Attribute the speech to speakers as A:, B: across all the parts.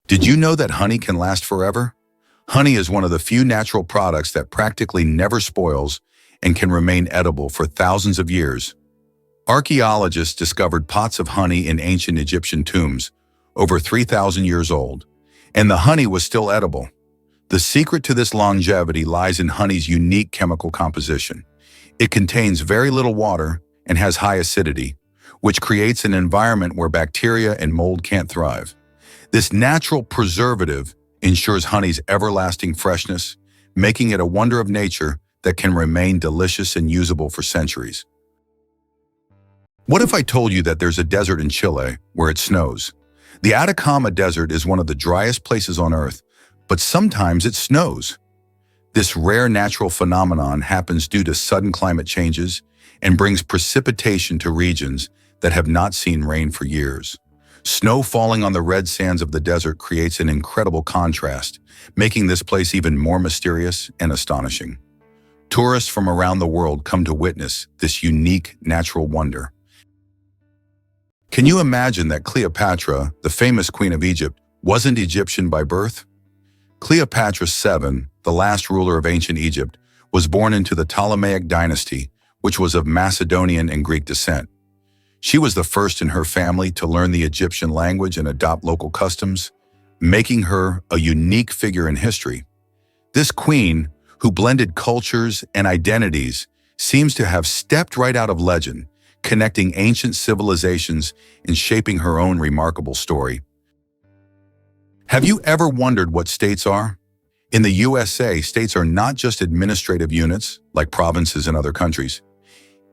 A: Did you know that honey can last forever? Honey is one of the few natural products that practically never spoils and can remain edible for thousands of years. Archaeologists discovered pots of honey in ancient Egyptian tombs, over 3,000 years old, and the honey was still edible. The secret to this longevity lies in honey's unique chemical composition. It contains very little water and has high acidity, which creates an environment where bacteria and mold can't thrive. This natural preservative ensures honey's everlasting freshness, making it a wonder of nature that can remain delicious and usable for centuries. What if I told you that there's a desert in Chile where it snows? The Atacama Desert is one of the driest places on Earth, but sometimes it snows. This rare natural phenomenon happens due to sudden climate changes and brings precipitation to regions that have not seen rain for years. Snow falling on the red sands of the desert creates an incredible contrast, making this place even more mysterious and astonishing. Tourists from around the world come to witness this unique natural wonder. Can you imagine that Cleopatra, the famous queen of Egypt, wasn't Egyptian by birth? Cleopatra VII, the last ruler of ancient Egypt, was born into the Ptolemaic dynasty, which was of Macedonian and Greek descent. She was the first in her family to learn the Egyptian language and adopt local customs, making her a unique figure in history. This queen, who blended cultures and identities, seems to have stepped right out of legend, connecting ancient civilizations and shaping her own remarkable story. Have you ever wondered what states are? In the USA, states are not just administrative units, like provinces in other countries.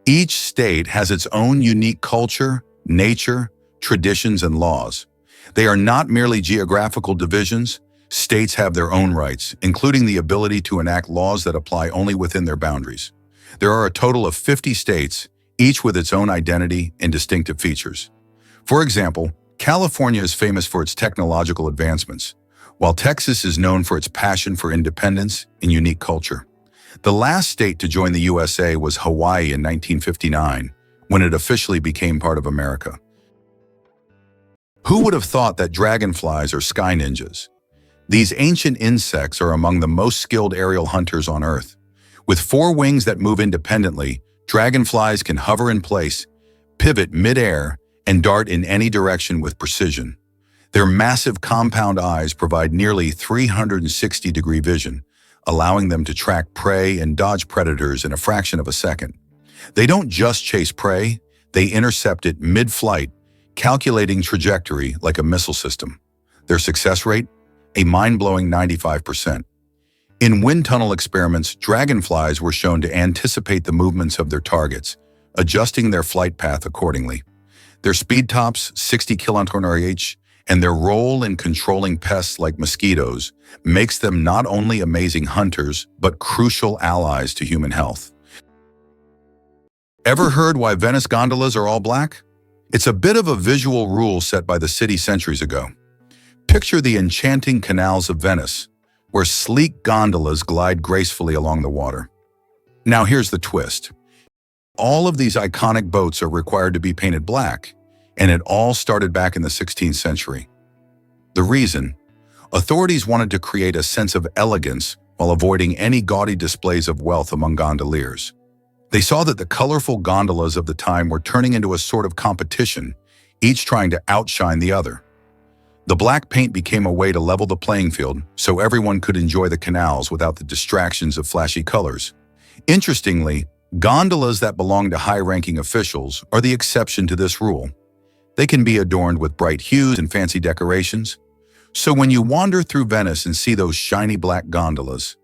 A: Each state has its own unique culture, nature, traditions, and laws. They are not merely geographical divisions. States have their own rights, including the ability to enact laws that apply only within their boundaries. There are a total of 50 states, each with its own identity and distinctive features. For example, California is famous for its technological advancements, while Texas is known for its passion for independence and unique culture. The last state to join the USA was Hawaii in 1959, when it officially became part of America. Who would have thought that dragonflies are sky ninjas? These ancient insects are among the most skilled aerial hunters on Earth. With 4 wings that move independently, dragonflies can hover in place, pivot mid-air, and dart in any direction with precision. Their massive compound eyes provide nearly 360-degree vision, allowing them to track prey and dodge predators in a fraction of a second. They don't just chase prey, they intercept it mid-flight, calculating trajectory like a missile system. Their success rate? A mind-blowing 95%. In wind tunnel experiments, dragonflies were shown to anticipate the movements of their targets, adjusting their flight path accordingly. Their speed tops, 60 km/h, and their role in controlling pests like mosquitoes makes them not only amazing hunters, but crucial allies to human health. Ever heard why Venice gondolas are all black? It's a bit of a visual rule set by the city centuries ago. Picture the enchanting canals of Venice, where sleek gondolas glide gracefully along the water. Now here's the twist. All of these iconic boats are required to be painted black, and it all started back in the 16th century. The reason? Authorities wanted to create a sense of elegance while avoiding any gaudy displays of wealth among gondoliers. They saw that the colorful gondolas of the time were turning into a sort of competition, each trying to outshine the other. The black paint became a way to level the playing field so everyone could enjoy the canals without the distractions of flashy colors. Interestingly, gondolas that belong to high-ranking officials are the exception to this rule. They can be adorned with bright hues and fancy decorations. So when you wander through Venice and see those shiny black gondolas,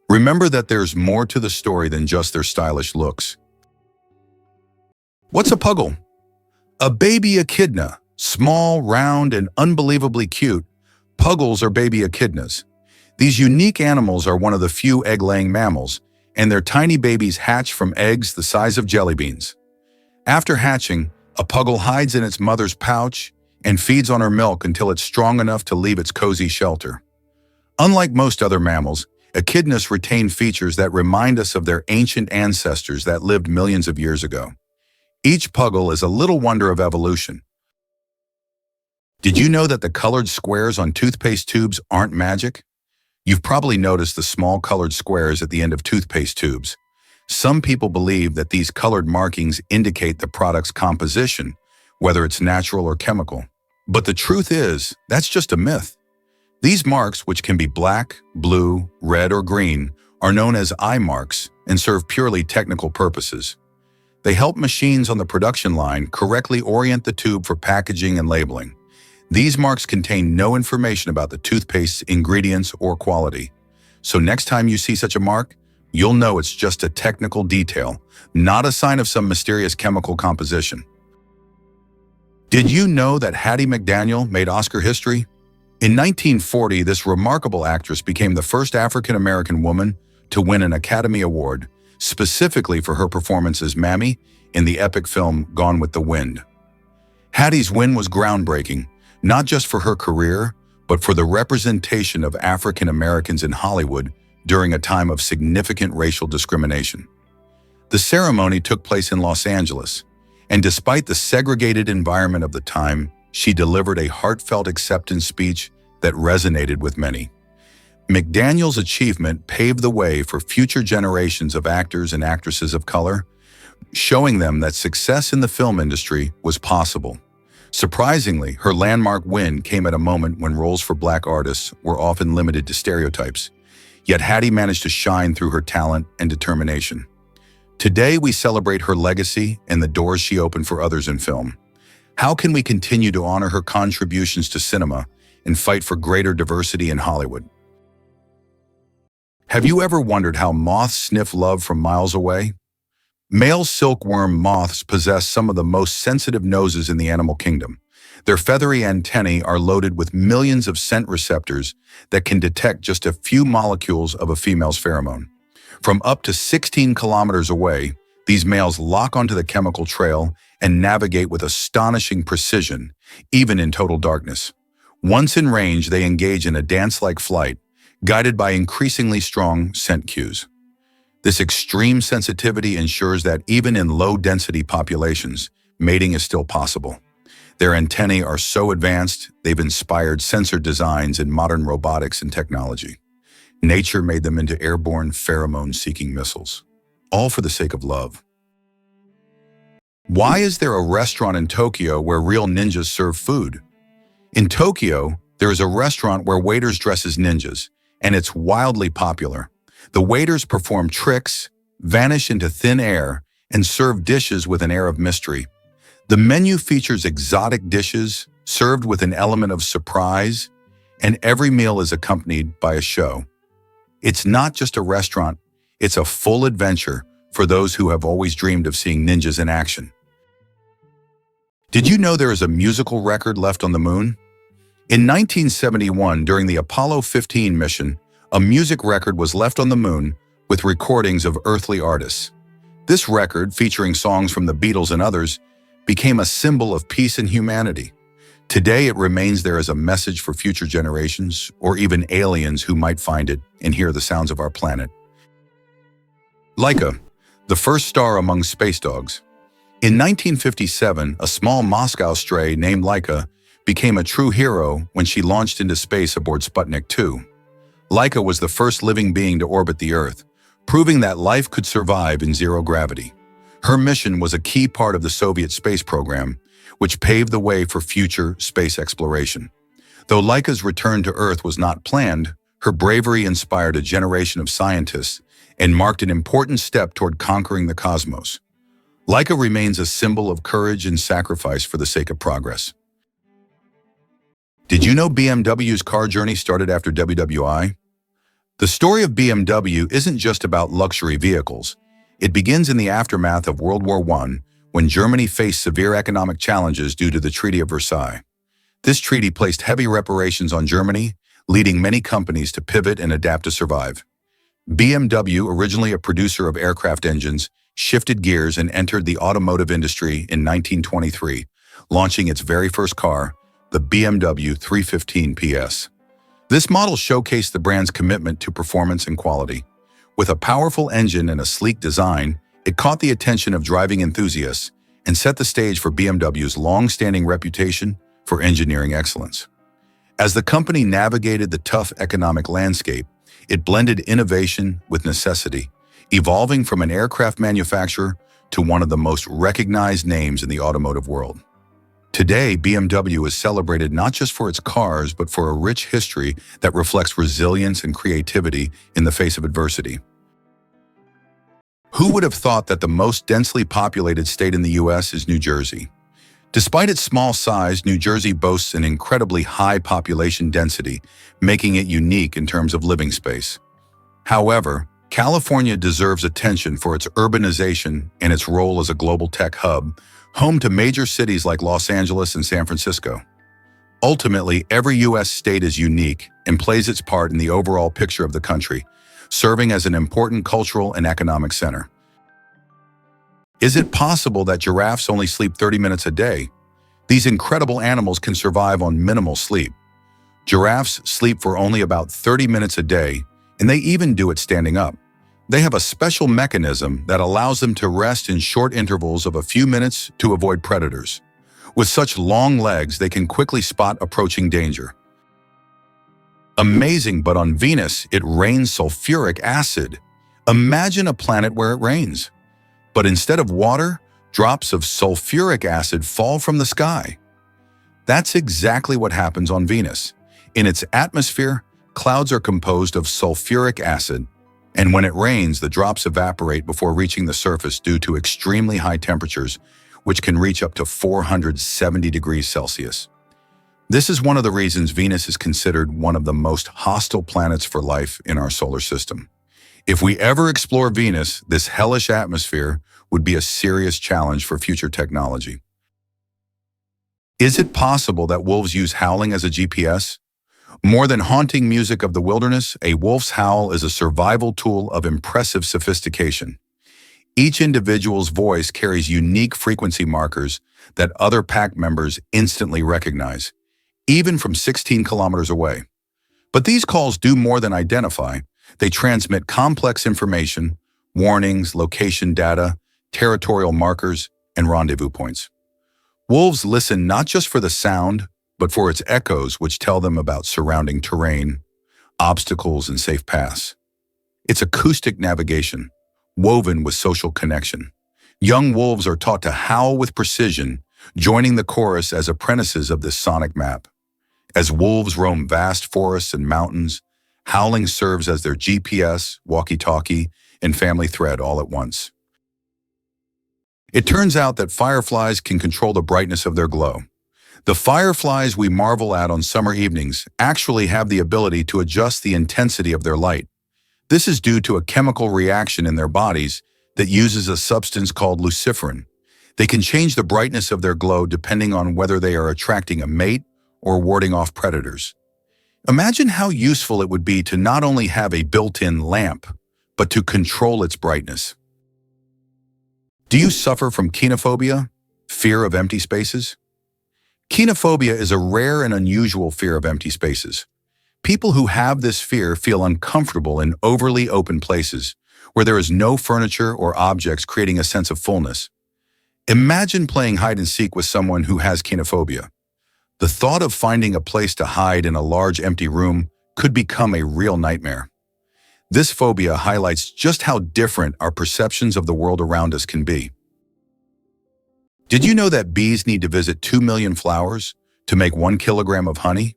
A: remember that there's more to the story than just their stylish looks. What's a puggle? A baby echidna. Small, round, and unbelievably cute, puggles are baby echidnas. These unique animals are one of the few egg-laying mammals, and their tiny babies hatch from eggs the size of jelly beans. After hatching, a puggle hides in its mother's pouch and feeds on her milk until it's strong enough to leave its cozy shelter. Unlike most other mammals, echidnas retain features that remind us of their ancient ancestors that lived millions of years ago. Each puggle is a little wonder of evolution. Did you know that the colored squares on toothpaste tubes aren't magic? You've probably noticed the small colored squares at the end of toothpaste tubes. Some people believe that these colored markings indicate the product's composition, whether it's natural or chemical. But the truth is, that's just a myth. These marks, which can be black, blue, red, or green, are known as eye marks and serve purely technical purposes. They help machines on the production line correctly orient the tube for packaging and labeling. These marks contain no information about the toothpaste's ingredients or quality. So next time you see such a mark, you'll know it's just a technical detail, not a sign of some mysterious chemical composition. Did you know that Hattie McDaniel made Oscar history? In 1940, this remarkable actress became the first African-American woman to win an Academy Award, specifically for her performance as Mammy in the epic film Gone with the Wind. Hattie's win was groundbreaking, not just for her career, but for the representation of African Americans in Hollywood during a time of significant racial discrimination. The ceremony took place in Los Angeles, and despite the segregated environment of the time, she delivered a heartfelt acceptance speech that resonated with many. McDaniel's achievement paved the way for future generations of actors and actresses of color, showing them that success in the film industry was possible. Surprisingly, her landmark win came at a moment when roles for Black artists were often limited to stereotypes. Yet Hattie managed to shine through her talent and determination. Today, we celebrate her legacy and the doors she opened for others in film. How can we continue to honor her contributions to cinema and fight for greater diversity in Hollywood? Have you ever wondered how moths sniff love from miles away? Male silkworm moths possess some of the most sensitive noses in the animal kingdom. Their feathery antennae are loaded with millions of scent receptors that can detect just a few molecules of a female's pheromone. From up to 16 kilometers away, these males lock onto the chemical trail and navigate with astonishing precision, even in total darkness. Once in range, they engage in a dance-like flight, guided by increasingly strong scent cues. This extreme sensitivity ensures that even in low-density populations, mating is still possible. Their antennae are so advanced, they've inspired sensor designs in modern robotics and technology. Nature made them into airborne pheromone-seeking missiles, all for the sake of love. Why is there a restaurant in Tokyo where real ninjas serve food? In Tokyo, there is a restaurant where waiters dress as ninjas, and it's wildly popular. The waiters perform tricks, vanish into thin air, and serve dishes with an air of mystery. The menu features exotic dishes, served with an element of surprise, and every meal is accompanied by a show. It's not just a restaurant, it's a full adventure for those who have always dreamed of seeing ninjas in action. Did you know there is a musical record left on the moon? In 1971, during the Apollo 15 mission, a music record was left on the moon with recordings of earthly artists. This record, featuring songs from the Beatles and others, became a symbol of peace and humanity. Today, it remains there as a message for future generations or even aliens who might find it and hear the sounds of our planet. Laika, the first star among space dogs. In 1957, a small Moscow stray named Laika became a true hero when she launched into space aboard Sputnik 2. Laika was the first living being to orbit the Earth, proving that life could survive in zero gravity. Her mission was a key part of the Soviet space program, which paved the way for future space exploration. Though Laika's return to Earth was not planned, her bravery inspired a generation of scientists and marked an important step toward conquering the cosmos. Laika remains a symbol of courage and sacrifice for the sake of progress. Did you know BMW's car journey started after WWI? The story of BMW isn't just about luxury vehicles. It begins in the aftermath of World War I, when Germany faced severe economic challenges due to the Treaty of Versailles. This treaty placed heavy reparations on Germany, leading many companies to pivot and adapt to survive. BMW, originally a producer of aircraft engines, shifted gears and entered the automotive industry in 1923, launching its very first car, the BMW 315 PS. This model showcased the brand's commitment to performance and quality. With a powerful engine and a sleek design, it caught the attention of driving enthusiasts and set the stage for BMW's long-standing reputation for engineering excellence. As the company navigated the tough economic landscape, it blended innovation with necessity, evolving from an aircraft manufacturer to one of the most recognized names in the automotive world. Today, BMW is celebrated not just for its cars, but for a rich history that reflects resilience and creativity in the face of adversity. Who would have thought that the most densely populated state in the U.S. is New Jersey? Despite its small size, New Jersey boasts an incredibly high population density, making it unique in terms of living space. However, California deserves attention for its urbanization and its role as a global tech hub, home to major cities like Los Angeles and San Francisco. Ultimately, every U.S. state is unique and plays its part in the overall picture of the country, serving as an important cultural and economic center. Is it possible that giraffes only sleep 30 minutes a day? These incredible animals can survive on minimal sleep. Giraffes sleep for only about 30 minutes a day, and they even do it standing up. They have a special mechanism that allows them to rest in short intervals of a few minutes to avoid predators. With such long legs, they can quickly spot approaching danger. Amazing, but on Venus, it rains sulfuric acid. Imagine a planet where it rains. But instead of water, drops of sulfuric acid fall from the sky. That's exactly what happens on Venus. In its atmosphere, clouds are composed of sulfuric acid, and when it rains, the drops evaporate before reaching the surface due to extremely high temperatures, which can reach up to 470 degrees Celsius. This is one of the reasons Venus is considered one of the most hostile planets for life in our solar system. If we ever explore Venus, this hellish atmosphere would be a serious challenge for future technology. Is it possible that wolves use howling as a GPS? More than haunting music of the wilderness, a wolf's howl is a survival tool of impressive sophistication. Each individual's voice carries unique frequency markers that other pack members instantly recognize, even from 16 kilometers away. But these calls do more than identify. They transmit complex information, warnings, location data, territorial markers, and rendezvous points. Wolves listen not just for the sound, but for its echoes, which tell them about surrounding terrain, obstacles, and safe paths. It's acoustic navigation, woven with social connection. Young wolves are taught to howl with precision, joining the chorus as apprentices of this sonic map. As wolves roam vast forests and mountains, howling serves as their GPS, walkie-talkie, and family thread all at once. It turns out that fireflies can control the brightness of their glow. The fireflies we marvel at on summer evenings actually have the ability to adjust the intensity of their light. This is due to a chemical reaction in their bodies that uses a substance called luciferin. They can change the brightness of their glow depending on whether they are attracting a mate or warding off predators. Imagine how useful it would be to not only have a built-in lamp, but to control its brightness. Do you suffer from kenophobia, fear of empty spaces? Kenophobia is a rare and unusual fear of empty spaces. People who have this fear feel uncomfortable in overly open places, where there is no furniture or objects, creating a sense of fullness. Imagine playing hide and seek with someone who has kenophobia. The thought of finding a place to hide in a large empty room could become a real nightmare. This phobia highlights just how different our perceptions of the world around us can be. Did you know that bees need to visit 2 million flowers to make 1 kilogram of honey?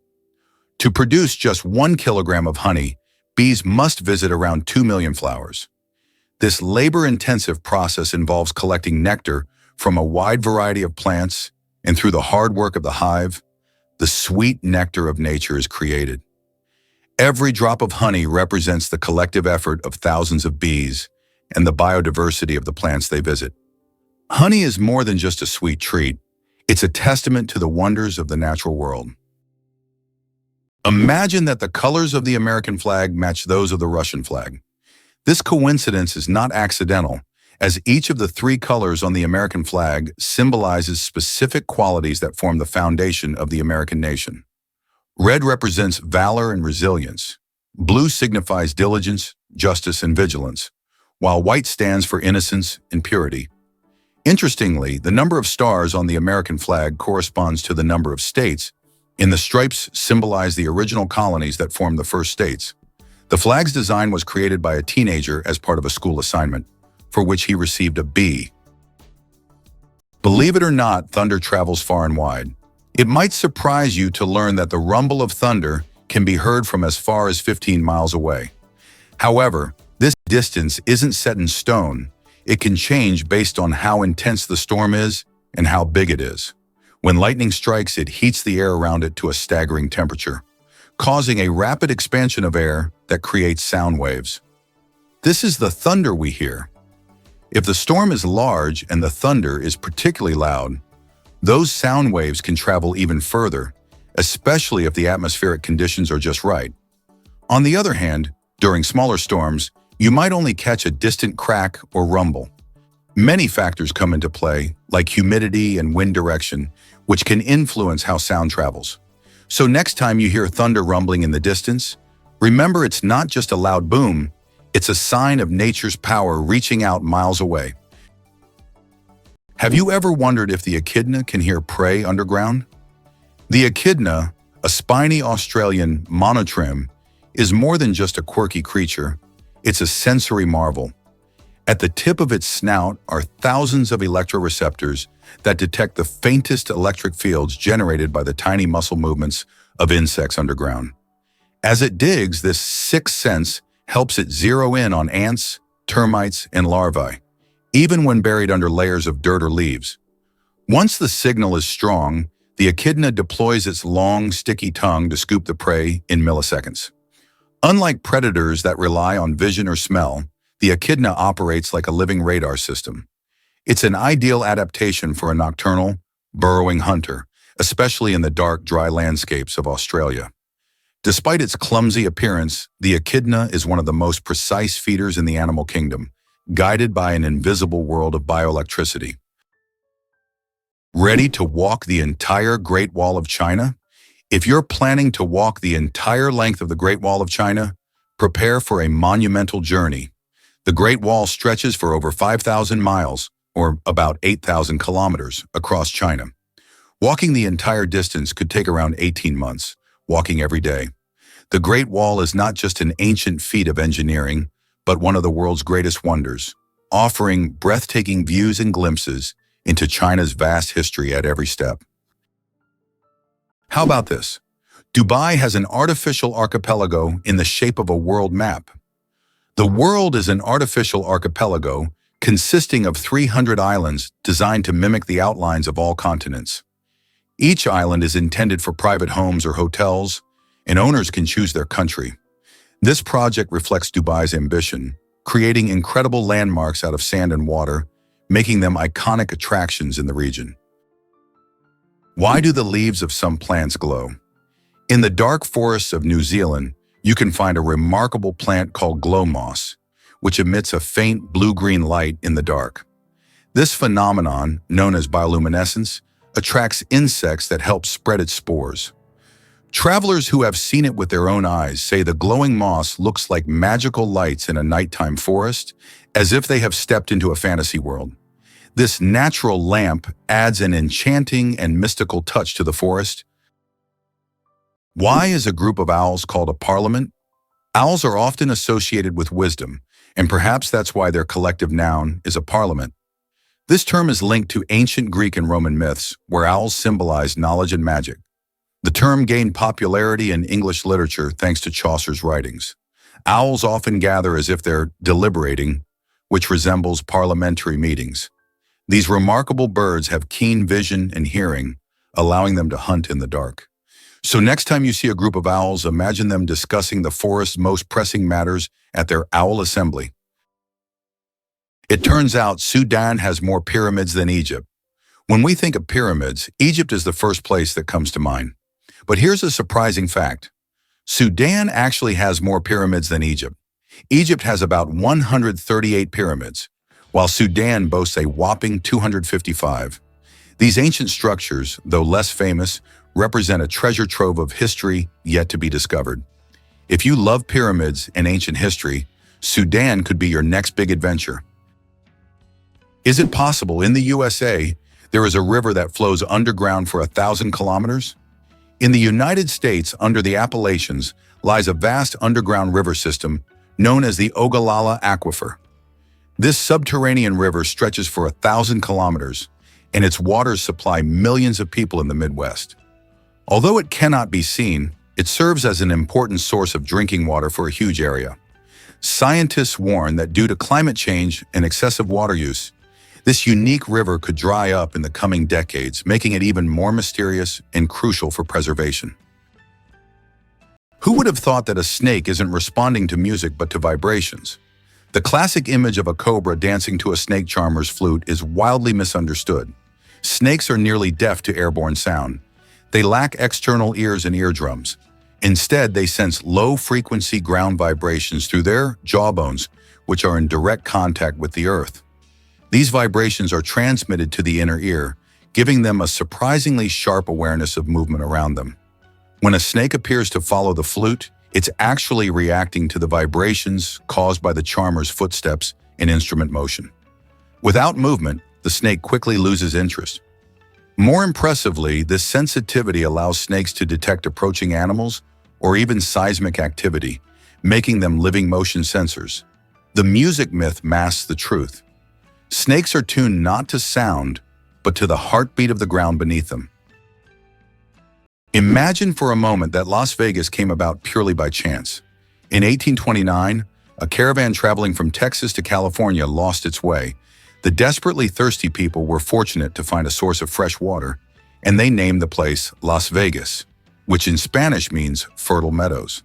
A: To produce just 1 kilogram of honey, bees must visit around 2 million flowers. This labor-intensive process involves collecting nectar from a wide variety of plants, and through the hard work of the hive, the sweet nectar of nature is created. Every drop of honey represents the collective effort of thousands of bees and the biodiversity of the plants they visit. Honey is more than just a sweet treat. It's a testament to the wonders of the natural world. Imagine that the colors of the American flag match those of the Russian flag. This coincidence is not accidental, as each of the 3 colors on the American flag symbolizes specific qualities that form the foundation of the American nation. Red represents valor and resilience. Blue signifies diligence, justice, and vigilance, while white stands for innocence and purity. Interestingly, the number of stars on the American flag corresponds to the number of states, and the stripes symbolize the original colonies that formed the first states. The flag's design was created by a teenager as part of a school assignment, for which he received a B. Believe it or not, thunder travels far and wide. It might surprise you to learn that the rumble of thunder can be heard from as far as 15 miles away. However, this distance isn't set in stone. It can change based on how intense the storm is and how big it is. When lightning strikes, it heats the air around it to a staggering temperature, causing a rapid expansion of air that creates sound waves. This is the thunder we hear. If the storm is large and the thunder is particularly loud, those sound waves can travel even further, especially if the atmospheric conditions are just right. On the other hand, during smaller storms, you might only catch a distant crack or rumble. Many factors come into play, like humidity and wind direction, which can influence how sound travels. So next time you hear thunder rumbling in the distance, remember it's not just a loud boom, it's a sign of nature's power reaching out miles away. Have you ever wondered if the echidna can hear prey underground? The echidna, a spiny Australian monotrim, is more than just a quirky creature. It's a sensory marvel. At the tip of its snout are thousands of electroreceptors that detect the faintest electric fields generated by the tiny muscle movements of insects underground. As it digs, this sixth sense helps it zero in on ants, termites, and larvae, even when buried under layers of dirt or leaves. Once the signal is strong, the echidna deploys its long, sticky tongue to scoop the prey in milliseconds. Unlike predators that rely on vision or smell, the echidna operates like a living radar system. It's an ideal adaptation for a nocturnal, burrowing hunter, especially in the dark, dry landscapes of Australia. Despite its clumsy appearance, the echidna is one of the most precise feeders in the animal kingdom, guided by an invisible world of bioelectricity. Ready to walk the entire Great Wall of China? If you're planning to walk the entire length of the Great Wall of China, prepare for a monumental journey. The Great Wall stretches for over 5,000 miles, or about 8,000 kilometers, across China. Walking the entire distance could take around 18 months, walking every day. The Great Wall is not just an ancient feat of engineering, but one of the world's greatest wonders, offering breathtaking views and glimpses into China's vast history at every step. How about this? Dubai has an artificial archipelago in the shape of a world map. The world is an artificial archipelago consisting of 300 islands designed to mimic the outlines of all continents. Each island is intended for private homes or hotels, and owners can choose their country. This project reflects Dubai's ambition, creating incredible landmarks out of sand and water, making them iconic attractions in the region. Why do the leaves of some plants glow? In the dark forests of New Zealand, you can find a remarkable plant called glow moss, which emits a faint blue-green light in the dark. This phenomenon, known as bioluminescence, attracts insects that help spread its spores. Travelers who have seen it with their own eyes say the glowing moss looks like magical lights in a nighttime forest, as if they have stepped into a fantasy world. This natural lamp adds an enchanting and mystical touch to the forest. Why is a group of owls called a parliament? Owls are often associated with wisdom, and perhaps that's why their collective noun is a parliament. This term is linked to ancient Greek and Roman myths, where owls symbolize knowledge and magic. The term gained popularity in English literature thanks to Chaucer's writings. Owls often gather as if they're deliberating, which resembles parliamentary meetings. These remarkable birds have keen vision and hearing, allowing them to hunt in the dark. So next time you see a group of owls, imagine them discussing the forest's most pressing matters at their owl assembly. It turns out Sudan has more pyramids than Egypt. When we think of pyramids, Egypt is the first place that comes to mind. But here's a surprising fact. Sudan actually has more pyramids than Egypt. Egypt has about 138 pyramids, while Sudan boasts a whopping 255. These ancient structures, though less famous, represent a treasure trove of history yet to be discovered. If you love pyramids and ancient history, Sudan could be your next big adventure. Is it possible in the USA there is a river that flows underground for 1,000 kilometers? In the United States, under the Appalachians, lies a vast underground river system known as the Ogallala Aquifer. This subterranean river stretches for 1,000 kilometers, and its waters supply millions of people in the Midwest. Although it cannot be seen, it serves as an important source of drinking water for a huge area. Scientists warn that due to climate change and excessive water use, this unique river could dry up in the coming decades, making it even more mysterious and crucial for preservation. Who would have thought that a snake isn't responding to music but to vibrations? The classic image of a cobra dancing to a snake charmer's flute is wildly misunderstood. Snakes are nearly deaf to airborne sound. They lack external ears and eardrums. Instead, they sense low-frequency ground vibrations through their jawbones, which are in direct contact with the earth. These vibrations are transmitted to the inner ear, giving them a surprisingly sharp awareness of movement around them. When a snake appears to follow the flute, it's actually reacting to the vibrations caused by the charmer's footsteps and instrument motion. Without movement, the snake quickly loses interest. More impressively, this sensitivity allows snakes to detect approaching animals or even seismic activity, making them living motion sensors. The music myth masks the truth. Snakes are tuned not to sound, but to the heartbeat of the ground beneath them. Imagine for a moment that Las Vegas came about purely by chance. In 1829, a caravan traveling from Texas to California lost its way. The desperately thirsty people were fortunate to find a source of fresh water, and they named the place Las Vegas, which in Spanish means fertile meadows.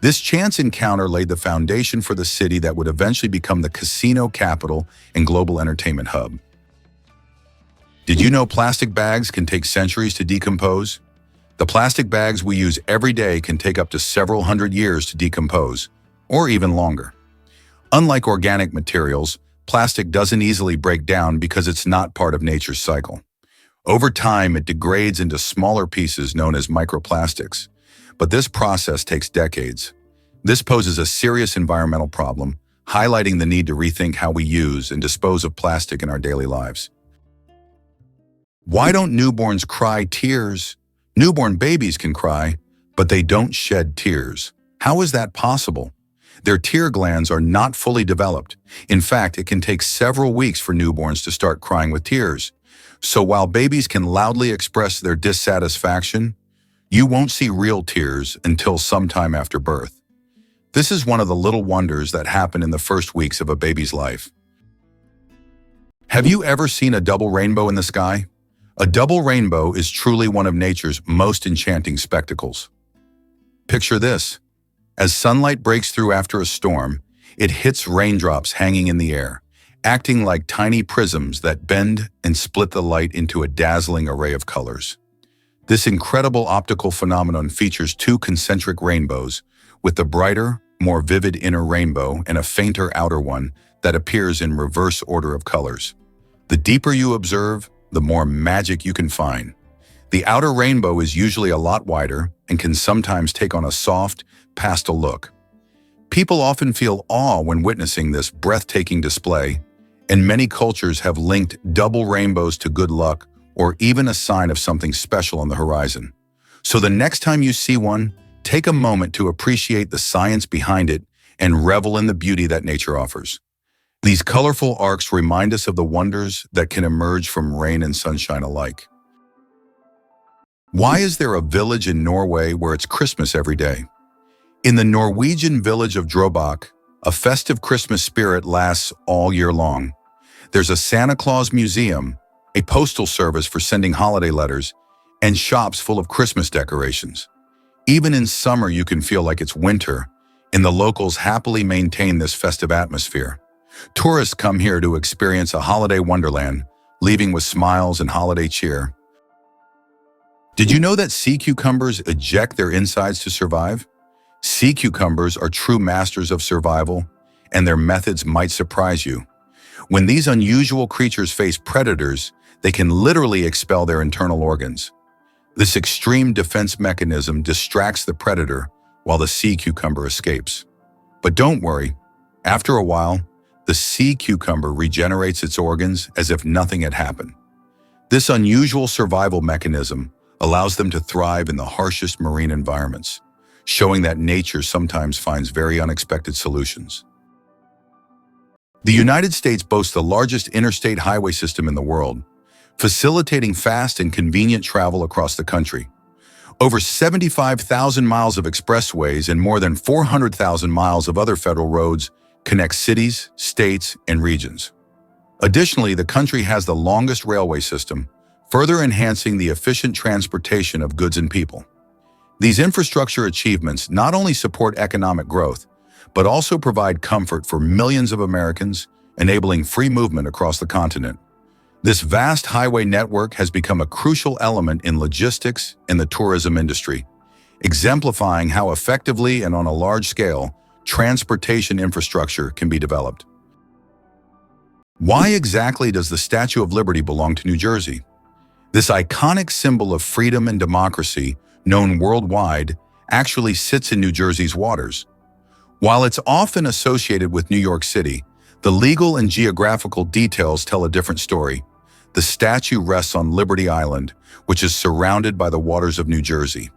A: This chance encounter laid the foundation for the city that would eventually become the casino capital and global entertainment hub. Did you know plastic bags can take centuries to decompose? The plastic bags we use every day can take up to several hundred years to decompose, or even longer. Unlike organic materials, plastic doesn't easily break down because it's not part of nature's cycle. Over time, it degrades into smaller pieces known as microplastics. But this process takes decades. This poses a serious environmental problem, highlighting the need to rethink how we use and dispose of plastic in our daily lives. Why don't newborns cry tears? Newborn babies can cry, but they don't shed tears. How is that possible? Their tear glands are not fully developed. In fact, it can take several weeks for newborns to start crying with tears. So while babies can loudly express their dissatisfaction, you won't see real tears until sometime after birth. This is one of the little wonders that happen in the first weeks of a baby's life. Have you ever seen a double rainbow in the sky? A double rainbow is truly one of nature's most enchanting spectacles. Picture this. As sunlight breaks through after a storm, it hits raindrops hanging in the air, acting like tiny prisms that bend and split the light into a dazzling array of colors. This incredible optical phenomenon features two concentric rainbows, with the brighter, more vivid inner rainbow and a fainter outer one that appears in reverse order of colors. The deeper you observe, the more magic you can find. The outer rainbow is usually a lot wider and can sometimes take on a soft, pastel look. People often feel awe when witnessing this breathtaking display, and many cultures have linked double rainbows to good luck or even a sign of something special on the horizon. So the next time you see one, take a moment to appreciate the science behind it and revel in the beauty that nature offers. These colorful arcs remind us of the wonders that can emerge from rain and sunshine alike. Why is there a village in Norway where it's Christmas every day? In the Norwegian village of Drøbak, a festive Christmas spirit lasts all year long. There's a Santa Claus museum, a postal service for sending holiday letters, and shops full of Christmas decorations. Even in summer, you can feel like it's winter, and the locals happily maintain this festive atmosphere. Tourists come here to experience a holiday wonderland, leaving with smiles and holiday cheer. Did you know that sea cucumbers eject their insides to survive? Sea cucumbers are true masters of survival, and their methods might surprise you. When these unusual creatures face predators, they can literally expel their internal organs. This extreme defense mechanism distracts the predator while the sea cucumber escapes. But don't worry, after a while, The sea cucumber regenerates its organs as if nothing had happened. This unusual survival mechanism allows them to thrive in the harshest marine environments, showing that nature sometimes finds very unexpected solutions. The United States boasts the largest interstate highway system in the world, facilitating fast and convenient travel across the country. Over 75,000 miles of expressways and more than 400,000 miles of other federal roads connect cities, states, and regions. Additionally, the country has the longest railway system, further enhancing the efficient transportation of goods and people. These infrastructure achievements not only support economic growth, but also provide comfort for millions of Americans, enabling free movement across the continent. This vast highway network has become a crucial element in logistics and the tourism industry, exemplifying how effectively and on a large scale transportation infrastructure can be developed. Why exactly does the Statue of Liberty belong to New Jersey? This iconic symbol of freedom and democracy, known worldwide, actually sits in New Jersey's waters. While it's often associated with New York City, the legal and geographical details tell a different story. The statue rests on Liberty Island, which is surrounded by the waters of New Jersey.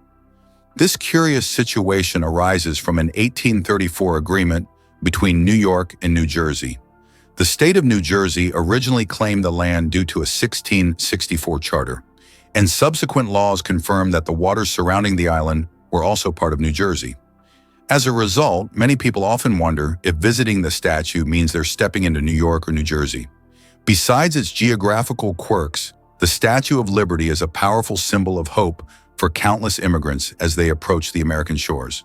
A: This curious situation arises from an 1834 agreement between New York and New Jersey. The state of New Jersey originally claimed the land due to a 1664 charter, and subsequent laws confirmed that the waters surrounding the island were also part of New Jersey. As a result, many people often wonder if visiting the statue means they're stepping into New York or New Jersey. Besides its geographical quirks, the Statue of Liberty is a powerful symbol of hope for countless immigrants as they approach the American shores.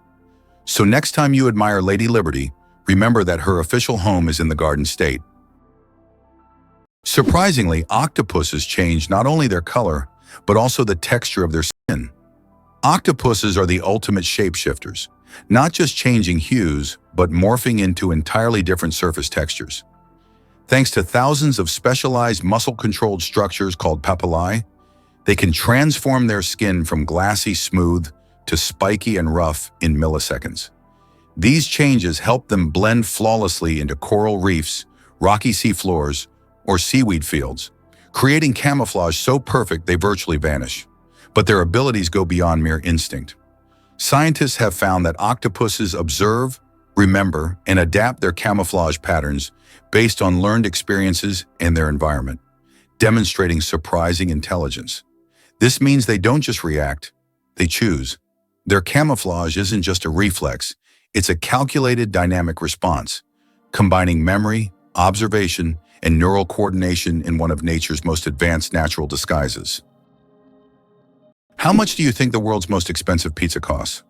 A: So next time you admire Lady Liberty, remember that her official home is in the Garden State. Surprisingly, octopuses change not only their color, but also the texture of their skin. Octopuses are the ultimate shapeshifters, not just changing hues, but morphing into entirely different surface textures. Thanks to thousands of specialized muscle-controlled structures called papillae, they can transform their skin from glassy smooth to spiky and rough in milliseconds. These changes help them blend flawlessly into coral reefs, rocky seafloors, or seaweed fields, creating camouflage so perfect they virtually vanish. But their abilities go beyond mere instinct. Scientists have found that octopuses observe, remember, and adapt their camouflage patterns based on learned experiences and their environment, demonstrating surprising intelligence. This means they don't just react, they choose. Their camouflage isn't just a reflex, it's a calculated dynamic response, combining memory, observation, and neural coordination in one of nature's most advanced natural disguises. How much do you think the world's most expensive pizza costs?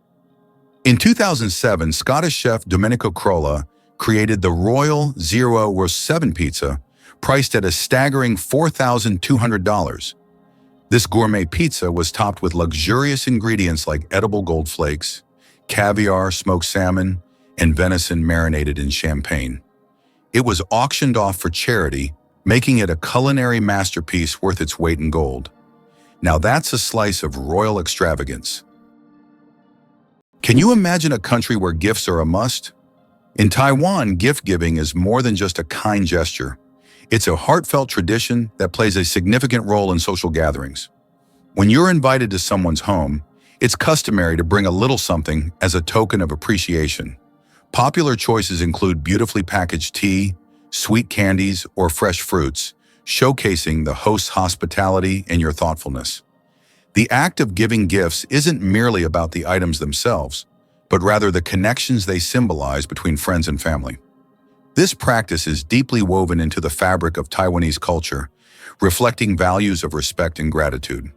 A: In 2007, Scottish chef Domenico Crolla created the Royal Zero Roast 7 pizza, priced at a staggering $4,200. This gourmet pizza was topped with luxurious ingredients like edible gold flakes, caviar, smoked salmon, and venison marinated in champagne. It was auctioned off for charity, making it a culinary masterpiece worth its weight in gold. Now that's a slice of royal extravagance. Can you imagine a country where gifts are a must? In Taiwan, gift-giving is more than just a kind gesture. It's a heartfelt tradition that plays a significant role in social gatherings. When you're invited to someone's home, it's customary to bring a little something as a token of appreciation. Popular choices include beautifully packaged tea, sweet candies, or fresh fruits, showcasing the host's hospitality and your thoughtfulness. The act of giving gifts isn't merely about the items themselves, but rather the connections they symbolize between friends and family. This practice is deeply woven into the fabric of Taiwanese culture, reflecting values of respect and gratitude.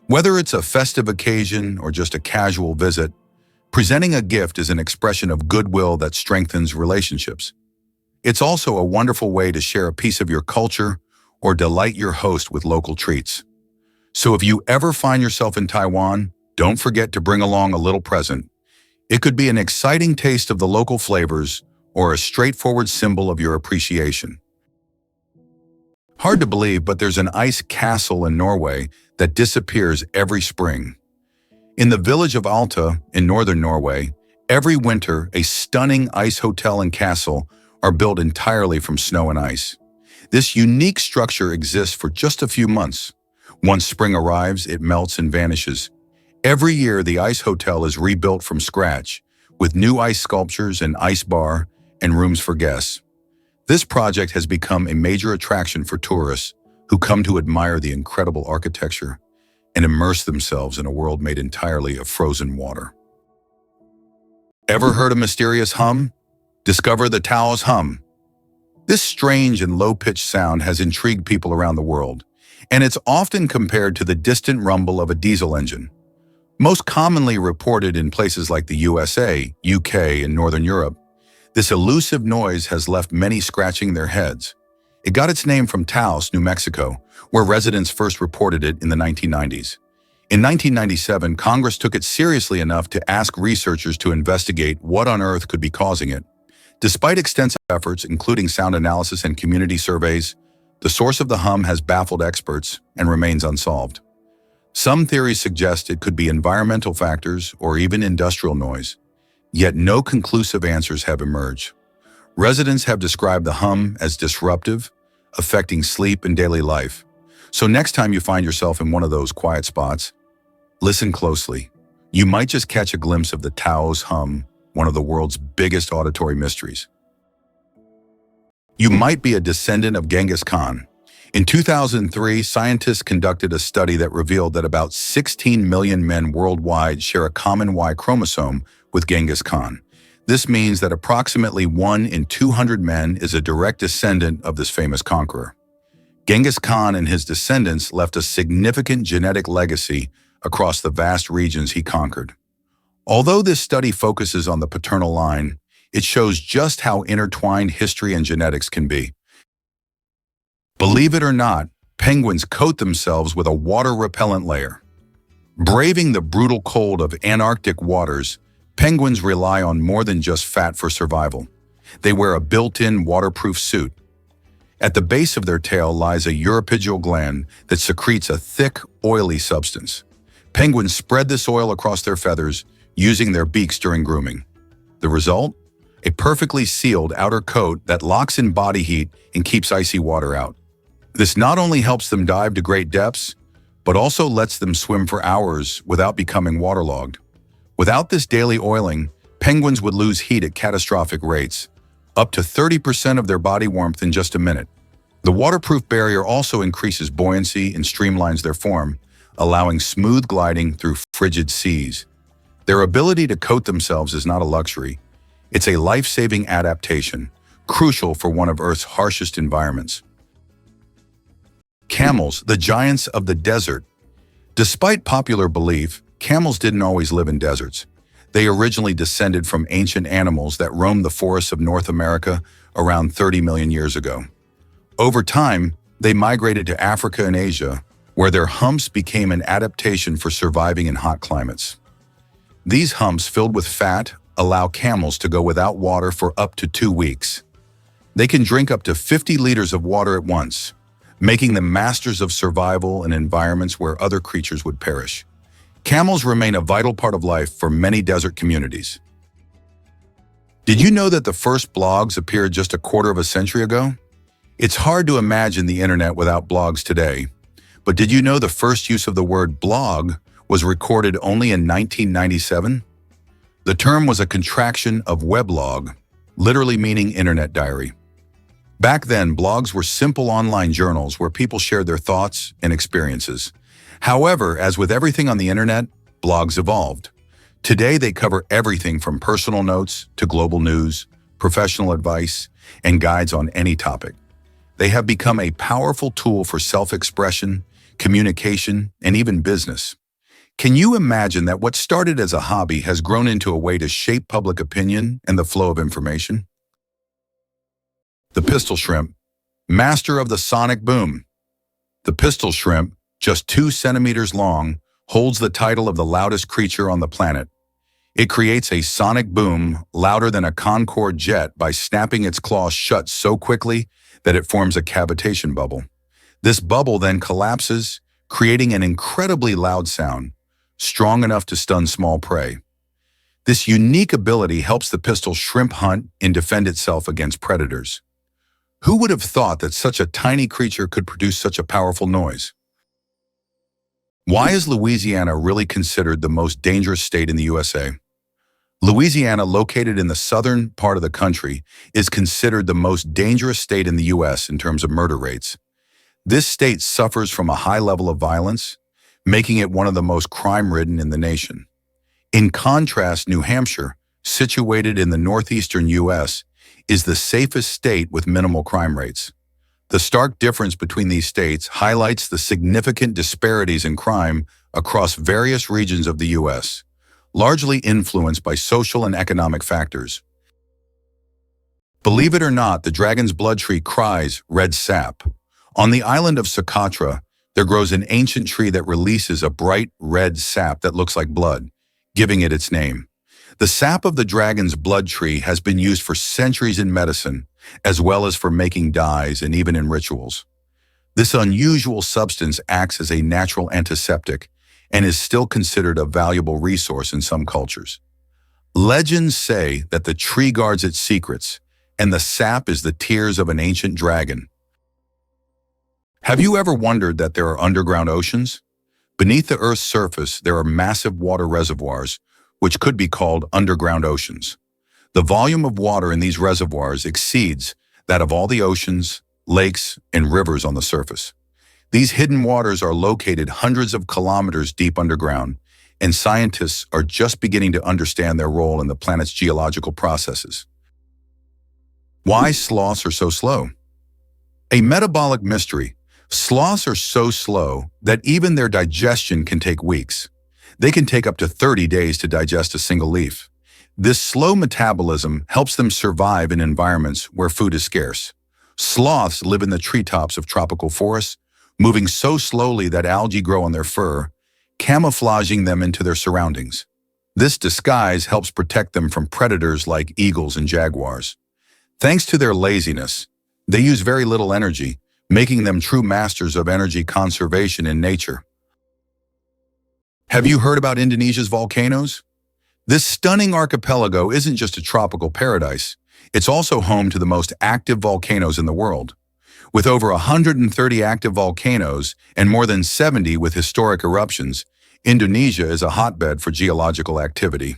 A: Whether it's a festive occasion or just a casual visit, presenting a gift is an expression of goodwill that strengthens relationships. It's also a wonderful way to share a piece of your culture or delight your host with local treats. So if you ever find yourself in Taiwan, don't forget to bring along a little present. It could be an exciting taste of the local flavors or a straightforward symbol of your appreciation. Hard to believe, but there's an ice castle in Norway that disappears every spring. In the village of Alta in northern Norway, every winter a stunning ice hotel and castle are built entirely from snow and ice. This unique structure exists for just a few months. Once spring arrives, it melts and vanishes. Every year, the ice hotel is rebuilt from scratch, with new ice sculptures, an ice bar, and rooms for guests. This project has become a major attraction for tourists who come to admire the incredible architecture and immerse themselves in a world made entirely of frozen water. Ever heard a mysterious hum? Discover the Tao's hum. This strange and low-pitched sound has intrigued people around the world, and it's often compared to the distant rumble of a diesel engine. Most commonly reported in places like the USA, UK, and Northern Europe, this elusive noise has left many scratching their heads. It got its name from Taos, New Mexico, where residents first reported it in the 1990s. In 1997, Congress took it seriously enough to ask researchers to investigate what on earth could be causing it. Despite extensive efforts, including sound analysis and community surveys, the source of the hum has baffled experts and remains unsolved. Some theories suggest it could be environmental factors or even industrial noise, yet no conclusive answers have emerged. Residents have described the hum as disruptive, affecting sleep and daily life. So next time you find yourself in one of those quiet spots, listen closely. You might just catch a glimpse of the Tao's hum, one of the world's biggest auditory mysteries. You might be a descendant of Genghis Khan. In 2003, scientists conducted a study that revealed that about 16 million men worldwide share a common Y chromosome with Genghis Khan. This means that approximately 1 in 200 men is a direct descendant of this famous conqueror. Genghis Khan and his descendants left a significant genetic legacy across the vast regions he conquered. Although this study focuses on the paternal line, it shows just how intertwined history and genetics can be. Believe it or not, penguins coat themselves with a water-repellent layer. Braving the brutal cold of Antarctic waters, penguins rely on more than just fat for survival. They wear a built-in waterproof suit. At the base of their tail lies a uripygial gland that secretes a thick, oily substance. Penguins spread this oil across their feathers, using their beaks during grooming. The result? A perfectly sealed outer coat that locks in body heat and keeps icy water out. This not only helps them dive to great depths, but also lets them swim for hours without becoming waterlogged. Without this daily oiling, penguins would lose heat at catastrophic rates, up to 30% of their body warmth in just a minute. The waterproof barrier also increases buoyancy and streamlines their form, allowing smooth gliding through frigid seas. Their ability to coat themselves is not a luxury. It's a life-saving adaptation, crucial for one of Earth's harshest environments. Camels, the giants of the desert. Despite popular belief, camels didn't always live in deserts. They originally descended from ancient animals that roamed the forests of North America around 30 million years ago. Over time, they migrated to Africa and Asia, where their humps became an adaptation for surviving in hot climates. These humps, filled with fat, allow camels to go without water for up to 2 weeks. They can drink up to 50 liters of water at once, making them masters of survival in environments where other creatures would perish. Camels remain a vital part of life for many desert communities. Did you know that the first blogs appeared just a quarter of a century ago? It's hard to imagine the internet without blogs today, but did you know the first use of the word blog was recorded only in 1997? The term was a contraction of weblog, literally meaning internet diary. Back then, blogs were simple online journals where people shared their thoughts and experiences. However, as with everything on the internet, blogs evolved. Today, they cover everything from personal notes to global news, professional advice, and guides on any topic. They have become a powerful tool for self-expression, communication, and even business. Can you imagine that what started as a hobby has grown into a way to shape public opinion and the flow of information? The pistol shrimp, master of the sonic boom. The pistol shrimp, just 2 centimeters long, holds the title of the loudest creature on the planet. It creates a sonic boom louder than a Concorde jet by snapping its claws shut so quickly that it forms a cavitation bubble. This bubble then collapses, creating an incredibly loud sound, strong enough to stun small prey. This unique ability helps the pistol shrimp hunt and defend itself against predators. Who would have thought that such a tiny creature could produce such a powerful noise? Why is Louisiana really considered the most dangerous state in the USA? Louisiana, located in the southern part of the country, is considered the most dangerous state in the U.S. in terms of murder rates. This state suffers from a high level of violence, making it one of the most crime-ridden in the nation. In contrast, New Hampshire, situated in the northeastern U.S., is the safest state with minimal crime rates. The stark difference between these states highlights the significant disparities in crime across various regions of the U.S., largely influenced by social and economic factors. Believe it or not, the dragon's blood tree cries red sap. On the island of Socotra, there grows an ancient tree that releases a bright red sap that looks like blood, giving it its name. The sap of the dragon's blood tree has been used for centuries in medicine, as well as for making dyes and even in rituals. This unusual substance acts as a natural antiseptic and is still considered a valuable resource in some cultures. Legends say that the tree guards its secrets, and the sap is the tears of an ancient dragon. Have you ever wondered that there are underground oceans? Beneath the Earth's surface, there are massive water reservoirs, which could be called underground oceans. The volume of water in these reservoirs exceeds that of all the oceans, lakes, and rivers on the surface. These hidden waters are located hundreds of kilometers deep underground, and scientists are just beginning to understand their role in the planet's geological processes. Why sloths are so slow? A metabolic mystery. Sloths are so slow that even their digestion can take weeks. They can take up to 30 days to digest a single leaf. This slow metabolism helps them survive in environments where food is scarce. Sloths live in the treetops of tropical forests, moving so slowly that algae grow on their fur, camouflaging them into their surroundings. This disguise helps protect them from predators like eagles and jaguars. Thanks to their laziness, they use very little energy, making them true masters of energy conservation in nature. Have you heard about Indonesia's volcanoes? This stunning archipelago isn't just a tropical paradise, it's also home to the most active volcanoes in the world. With over 130 active volcanoes and more than 70 with historic eruptions, Indonesia is a hotbed for geological activity.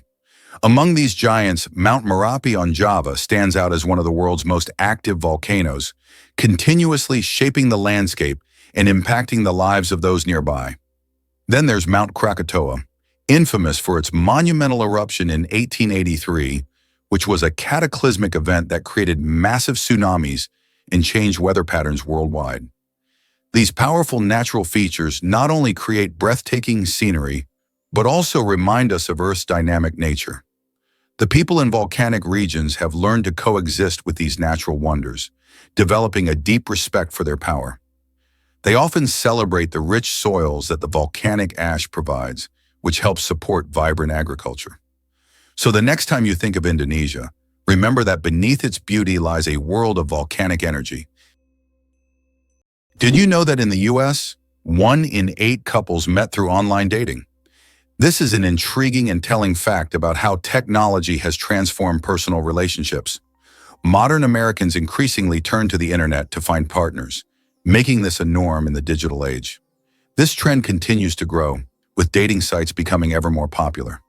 A: Among these giants, Mount Merapi on Java stands out as one of the world's most active volcanoes, continuously shaping the landscape and impacting the lives of those nearby. Then there's Mount Krakatoa, infamous for its monumental eruption in 1883, which was a cataclysmic event that created massive tsunamis and changed weather patterns worldwide. These powerful natural features not only create breathtaking scenery, but also remind us of Earth's dynamic nature. The people in volcanic regions have learned to coexist with these natural wonders, developing a deep respect for their power. They often celebrate the rich soils that the volcanic ash provides, which helps support vibrant agriculture. So the next time you think of Indonesia, remember that beneath its beauty lies a world of volcanic energy. Did you know that in the US, 1 in 8 couples met through online dating? This is an intriguing and telling fact about how technology has transformed personal relationships. Modern Americans increasingly turn to the internet to find partners, making this a norm in the digital age. This trend continues to grow, with dating sites becoming ever more popular.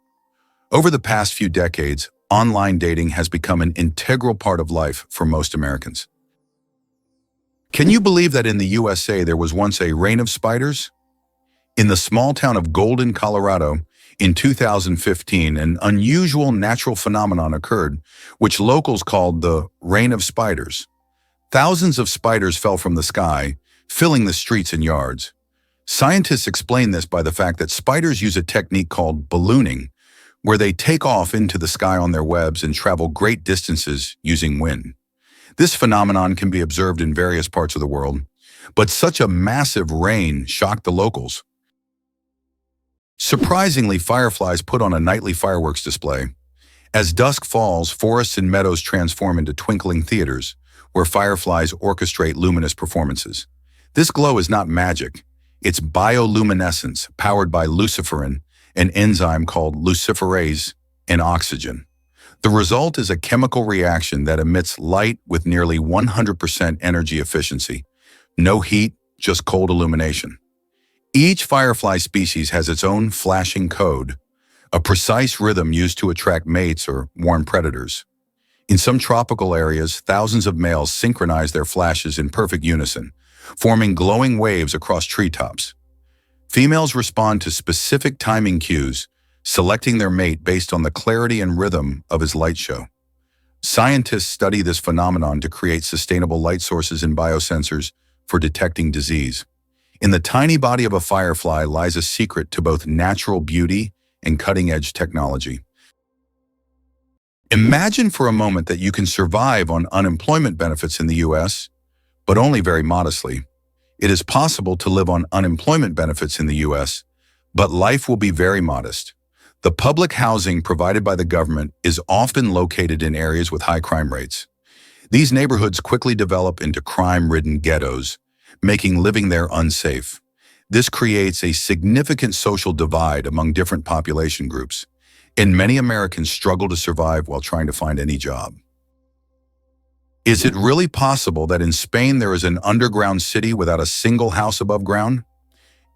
A: Over the past few decades, online dating has become an integral part of life for most Americans. Can you believe that in the USA there was once a reign of spiders? In the small town of Golden, Colorado, in 2015, an unusual natural phenomenon occurred, which locals called the reign of spiders. Thousands of spiders fell from the sky, filling the streets and yards. Scientists explain this by the fact that spiders use a technique called ballooning, where they take off into the sky on their webs and travel great distances using wind. This phenomenon can be observed in various parts of the world, but such a massive rain shocked the locals. Surprisingly, fireflies put on a nightly fireworks display. As dusk falls, forests and meadows transform into twinkling theaters, where fireflies orchestrate luminous performances. This glow is not magic. It's bioluminescence, powered by luciferin, an enzyme called luciferase. and oxygen. The result is a chemical reaction that emits light with nearly 100% energy efficiency. No heat, just cold illumination. Each firefly species has its own flashing code, a precise rhythm used to attract mates or warn predators. In some tropical areas, thousands of males synchronize their flashes in perfect unison, forming glowing waves across treetops. Females respond to specific timing cues, selecting their mate based on the clarity and rhythm of his light show. Scientists study this phenomenon to create sustainable light sources and biosensors for detecting disease. In the tiny body of a firefly lies a secret to both natural beauty and cutting-edge technology. Imagine for a moment that you can survive on unemployment benefits in the U.S., but only very modestly. It is possible to live on unemployment benefits in the U.S., but life will be very modest. The public housing provided by the government is often located in areas with high crime rates. These neighborhoods quickly develop into crime-ridden ghettos, making living there unsafe. This creates a significant social divide among different population groups, and many Americans struggle to survive while trying to find any job. Is it really possible that in Spain there is an underground city without a single house above ground?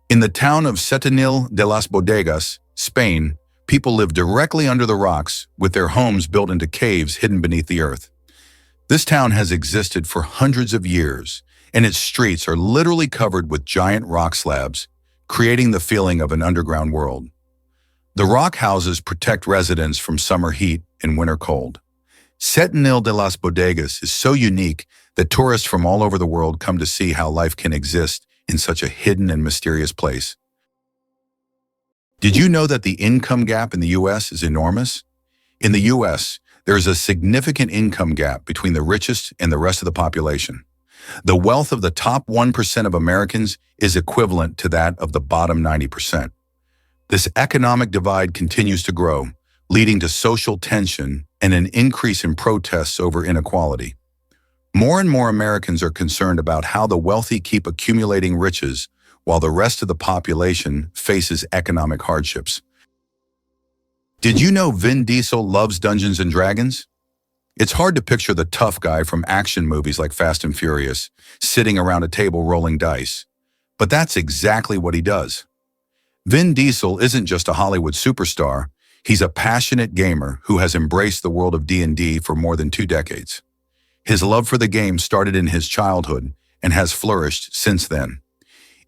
A: In the town of Setenil de las Bodegas, Spain, people live directly under the rocks with their homes built into caves hidden beneath the earth. This town has existed for hundreds of years, and its streets are literally covered with giant rock slabs, creating the feeling of an underground world. The rock houses protect residents from summer heat and winter cold. Setenil de las Bodegas is so unique that tourists from all over the world come to see how life can exist in such a hidden and mysterious place. Did you know that the income gap in the U.S. is enormous? In the U.S., there is a significant income gap between the richest and the rest of the population. The wealth of the top 1% of Americans is equivalent to that of the bottom 90%. This economic divide continues to grow, leading to social tension and an increase in protests over inequality. More and more Americans are concerned about how the wealthy keep accumulating riches while the rest of the population faces economic hardships. Did you know Vin Diesel loves Dungeons and Dragons? It's hard to picture the tough guy from action movies like Fast and Furious sitting around a table rolling dice, but that's exactly what he does. Vin Diesel isn't just a Hollywood superstar, he's a passionate gamer who has embraced the world of D&D for more than 2 decades. His love for the game started in his childhood and has flourished since then.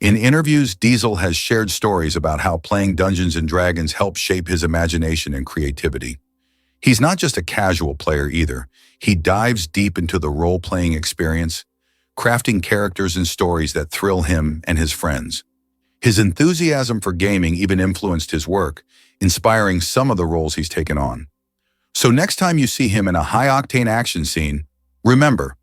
A: In interviews, Diesel has shared stories about how playing Dungeons and Dragons helped shape his imagination and creativity. He's not just a casual player either. He dives deep into the role-playing experience, crafting characters and stories that thrill him and his friends. His enthusiasm for gaming even influenced his work, inspiring some of the roles he's taken on. So next time you see him in a high-octane action scene, remember,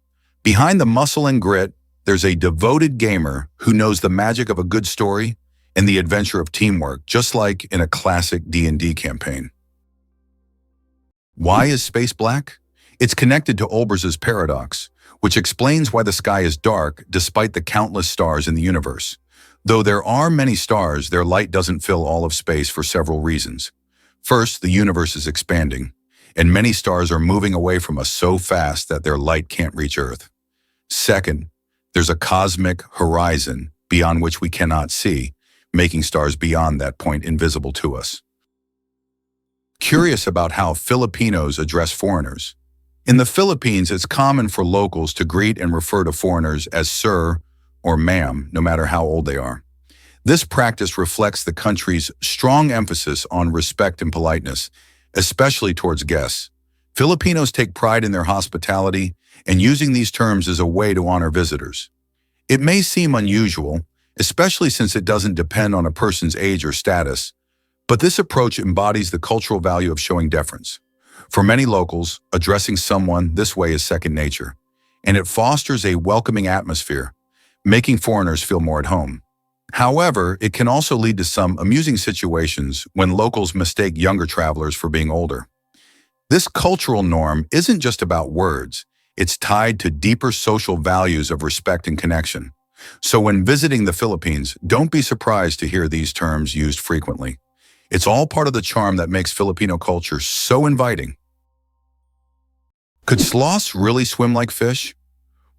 A: behind the muscle and grit, there's a devoted gamer who knows the magic of a good story and the adventure of teamwork, just like in a classic D&D campaign. Why is space black? It's connected to Olbers's paradox, which explains why the sky is dark despite the countless stars in the universe. Though there are many stars, their light doesn't fill all of space for several reasons. First, the universe is expanding, and many stars are moving away from us so fast that their light can't reach Earth. Second, there's a cosmic horizon beyond which we cannot see, making stars beyond that point invisible to us. Curious about how Filipinos address foreigners. In the Philippines, it's common for locals to greet and refer to foreigners as sir or ma'am, no matter how old they are. This practice reflects the country's strong emphasis on respect and politeness, especially towards guests. Filipinos take pride in their hospitality, and using these terms is a way to honor visitors. It may seem unusual, especially since it doesn't depend on a person's age or status, but this approach embodies the cultural value of showing deference. For many locals, addressing someone this way is second nature, and it fosters a welcoming atmosphere, making foreigners feel more at home. However, it can also lead to some amusing situations when locals mistake younger travelers for being older. This cultural norm isn't just about words, it's tied to deeper social values of respect and connection. So when visiting the Philippines, don't be surprised to hear these terms used frequently. It's all part of the charm that makes Filipino culture so inviting. Could sloths really swim like fish?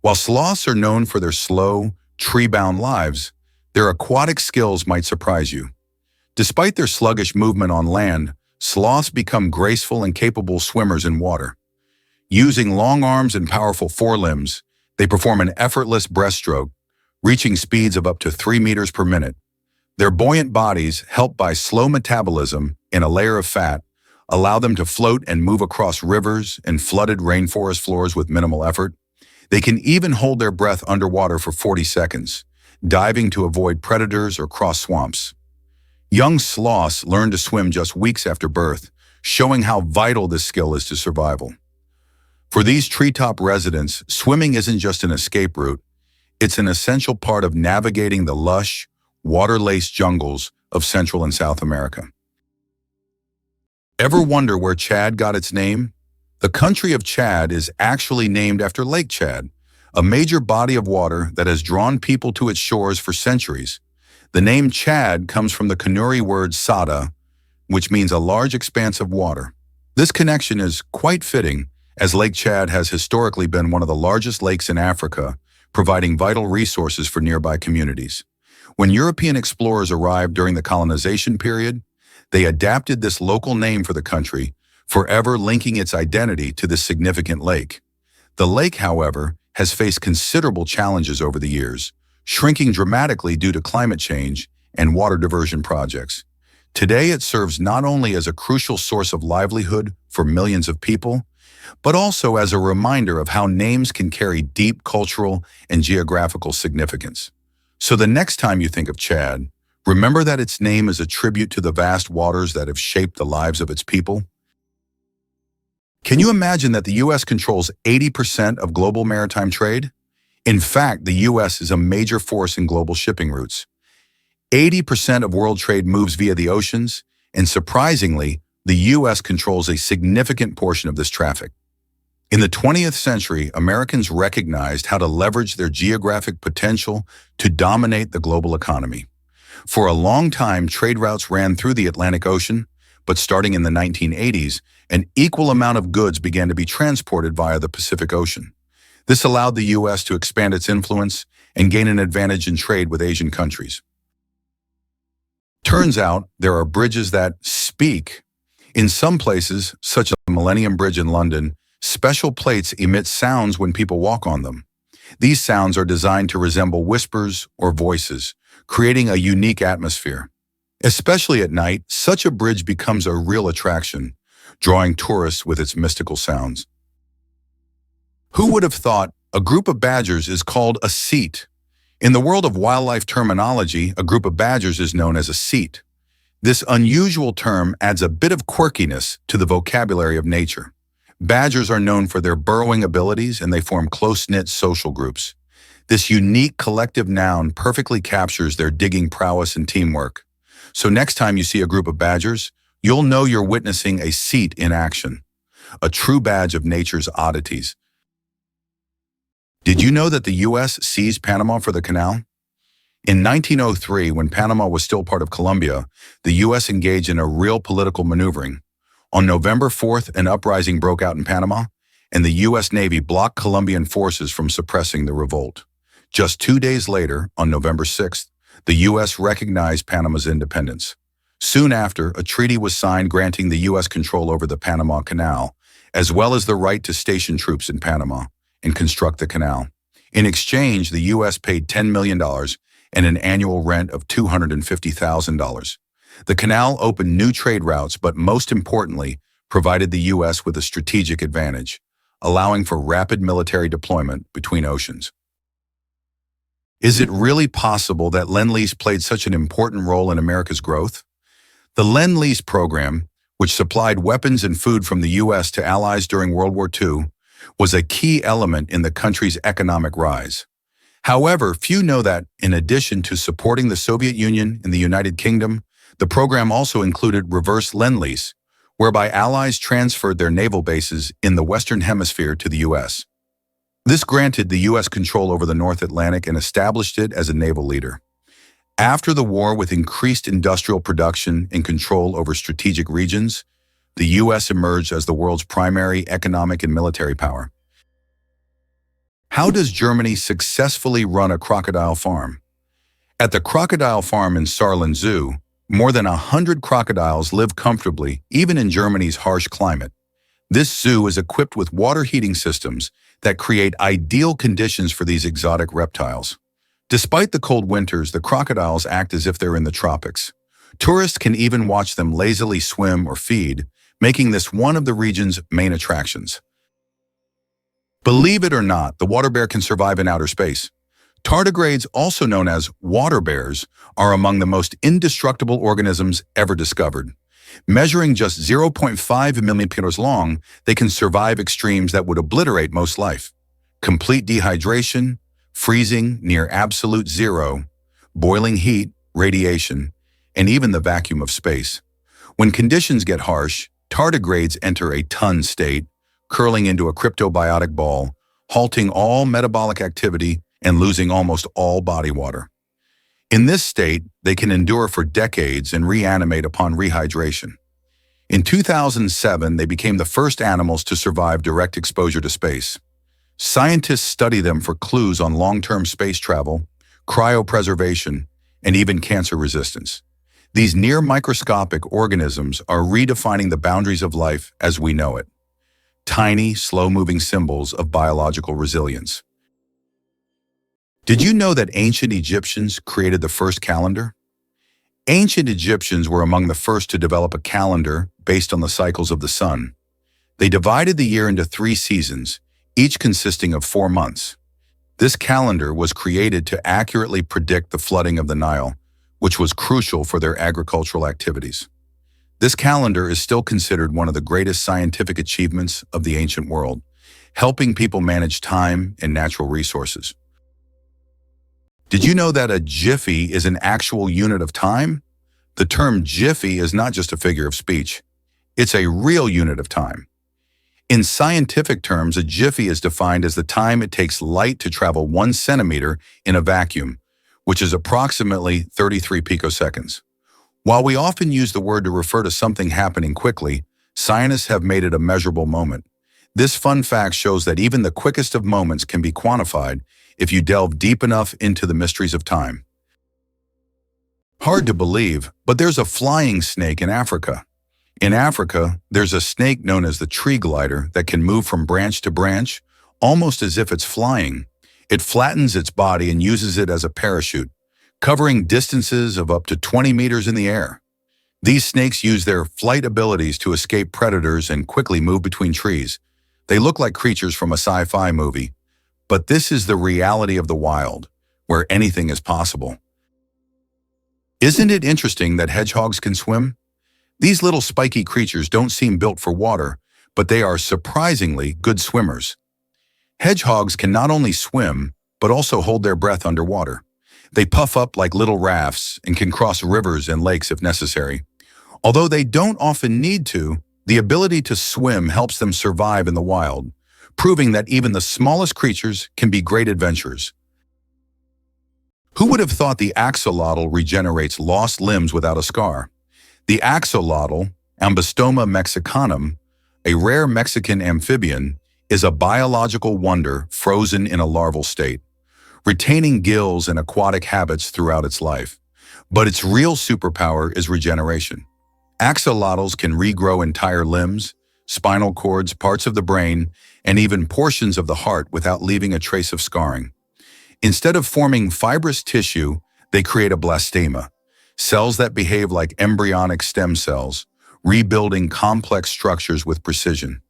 A: While sloths are known for their slow, tree-bound lives, their aquatic skills might surprise you. Despite their sluggish movement on land, sloths become graceful and capable swimmers in water. Using long arms and powerful forelimbs, they perform an effortless breaststroke, reaching speeds of up to 3 meters per minute. Their buoyant bodies, helped by slow metabolism in a layer of fat, allow them to float and move across rivers and flooded rainforest floors with minimal effort. They can even hold their breath underwater for 40 seconds, diving to avoid predators or cross swamps. Young sloths learn to swim just weeks after birth, showing how vital this skill is to survival. For these treetop residents, swimming isn't just an escape route, it's an essential part of navigating the lush, water-laced jungles of Central and South America. Ever wonder where Chad got its name? The country of Chad is actually named after Lake Chad, a major body of water that has drawn people to its shores for centuries. The name Chad comes from the Kanuri word sada, which means a large expanse of water. This connection is quite fitting, as Lake Chad has historically been one of the largest lakes in Africa, providing vital resources for nearby communities. When European explorers arrived during the colonization period, they adapted this local name for the country, forever linking its identity to this significant lake. The lake, however, has faced considerable challenges over the years, shrinking dramatically due to climate change and water diversion projects. Today, it serves not only as a crucial source of livelihood for millions of people, but also as a reminder of how names can carry deep cultural and geographical significance. So the next time you think of Chad, remember that its name is a tribute to the vast waters that have shaped the lives of its people. Can you imagine that the U.S. controls 80% of global maritime trade? In fact, the U.S. is a major force in global shipping routes. 80% of world trade moves via the oceans, and surprisingly, the U.S. controls a significant portion of this traffic. In the 20th century, Americans recognized how to leverage their geographic potential to dominate the global economy. For a long time, trade routes ran through the Atlantic Ocean, but starting in the 1980s, an equal amount of goods began to be transported via the Pacific Ocean. This allowed the U.S. to expand its influence and gain an advantage in trade with Asian countries. Turns out there are bridges that speak. In some places, such as the Millennium Bridge in London, special plates emit sounds when people walk on them. These sounds are designed to resemble whispers or voices, creating a unique atmosphere. Especially at night, such a bridge becomes a real attraction, drawing tourists with its mystical sounds. Who would have thought a group of badgers is called a seat? In the world of wildlife terminology, a group of badgers is known as a seat. This unusual term adds a bit of quirkiness to the vocabulary of nature. Badgers are known for their burrowing abilities, and they form close-knit social groups. This unique collective noun perfectly captures their digging prowess and teamwork. So next time you see a group of badgers, you'll know you're witnessing a seat in action, a true badge of nature's oddities. Did you know that the U.S. seized Panama for the canal? In 1903, when Panama was still part of Colombia, the U.S. engaged in a real political maneuvering. On November 4th, an uprising broke out in Panama, and the U.S. Navy blocked Colombian forces from suppressing the revolt. Just 2 days later, on November 6th, the U.S. recognized Panama's independence. Soon after, a treaty was signed granting the U.S. control over the Panama Canal, as well as the right to station troops in Panama and construct the canal. In exchange, the U.S. paid $10 million and an annual rent of $250,000. The canal opened new trade routes, but most importantly, provided the U.S. with a strategic advantage, allowing for rapid military deployment between oceans. Is it really possible that Lend-Lease played such an important role in America's growth? The Lend-Lease program, which supplied weapons and food from the U.S. to allies during World War II, was a key element in the country's economic rise. However, few know that, in addition to supporting the Soviet Union and the United Kingdom, the program also included reverse Lend-Lease, whereby allies transferred their naval bases in the Western Hemisphere to the U.S. This granted the U.S. control over the North Atlantic and established it as a naval leader. After the war, with increased industrial production and control over strategic regions, the U.S. emerged as the world's primary economic and military power. How does Germany successfully run a crocodile farm? At the crocodile farm in Saarland Zoo, more than 100 crocodiles live comfortably, even in Germany's harsh climate. This zoo is equipped with water heating systems that create ideal conditions for these exotic reptiles. Despite the cold winters, the crocodiles act as if they're in the tropics. Tourists can even watch them lazily swim or feed, making this one of the region's main attractions. Believe it or not, the water bear can survive in outer space. Tardigrades, also known as water bears, are among the most indestructible organisms ever discovered. Measuring just 0.5 millimeters long, they can survive extremes that would obliterate most life. Complete dehydration, freezing near absolute zero, boiling heat, radiation, and even the vacuum of space. When conditions get harsh, tardigrades enter a ton state, curling into a cryptobiotic ball, halting all metabolic activity and losing almost all body water. In this state, they can endure for decades and reanimate upon rehydration. In 2007, they became the first animals to survive direct exposure to space. Scientists study them for clues on long-term space travel, cryopreservation, and even cancer resistance. These near-microscopic organisms are redefining the boundaries of life as we know it. Tiny, slow-moving symbols of biological resilience. Did you know that ancient Egyptians created the first calendar? Ancient Egyptians were among the first to develop a calendar based on the cycles of the sun. They divided the year into 3 seasons, each consisting of 4 months. This calendar was created to accurately predict the flooding of the Nile, which was crucial for their agricultural activities. This calendar is still considered one of the greatest scientific achievements of the ancient world, helping people manage time and natural resources. Did you know that a jiffy is an actual unit of time? The term jiffy is not just a figure of speech. It's a real unit of time. In scientific terms, a jiffy is defined as the time it takes light to travel 1 centimeter in a vacuum, which is approximately 33 picoseconds. While we often use the word to refer to something happening quickly, scientists have made it a measurable moment. This fun fact shows that even the quickest of moments can be quantified if you delve deep enough into the mysteries of time. Hard to believe, but there's a flying snake in Africa. In Africa, there's a snake known as the tree glider that can move from branch to branch, almost as if it's flying. It flattens its body and uses it as a parachute, covering distances of up to 20 meters in the air. These snakes use their flight abilities to escape predators and quickly move between trees. They look like creatures from a sci-fi movie, but this is the reality of the wild, where anything is possible. Isn't it interesting that hedgehogs can swim? These little spiky creatures don't seem built for water, but they are surprisingly good swimmers. Hedgehogs can not only swim, but also hold their breath underwater. They puff up like little rafts and can cross rivers and lakes if necessary. Although they don't often need to, the ability to swim helps them survive in the wild, proving that even the smallest creatures can be great adventurers. Who would have thought the axolotl regenerates lost limbs without a scar? The axolotl, Ambystoma mexicanum, a rare Mexican amphibian, is a biological wonder frozen in a larval state, retaining gills and aquatic habits throughout its life. But its real superpower is regeneration. Axolotls can regrow entire limbs, spinal cords, parts of the brain, and even portions of the heart without leaving a trace of scarring. Instead of forming fibrous tissue, they create a blastema, cells that behave like embryonic stem cells, rebuilding complex structures with precision.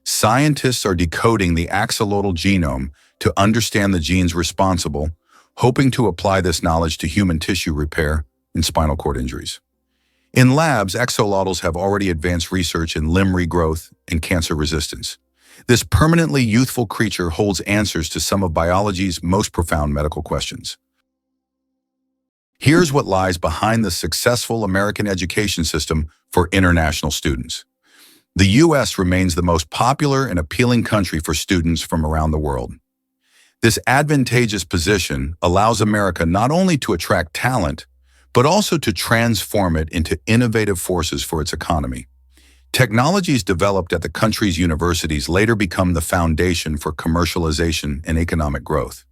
A: Scientists are decoding the axolotl genome to understand the genes responsible, hoping to apply this knowledge to human tissue repair and spinal cord injuries. In labs, axolotls have already advanced research in limb regrowth and cancer resistance. This permanently youthful creature holds answers to some of biology's most profound medical questions. Here's what lies behind the successful American education system for international students. The U.S. remains the most popular and appealing country for students from around the world. This advantageous position allows America not only to attract talent, but also to transform it into innovative forces for its economy. Technologies developed at the country's universities later become the foundation for commercialization and economic growth.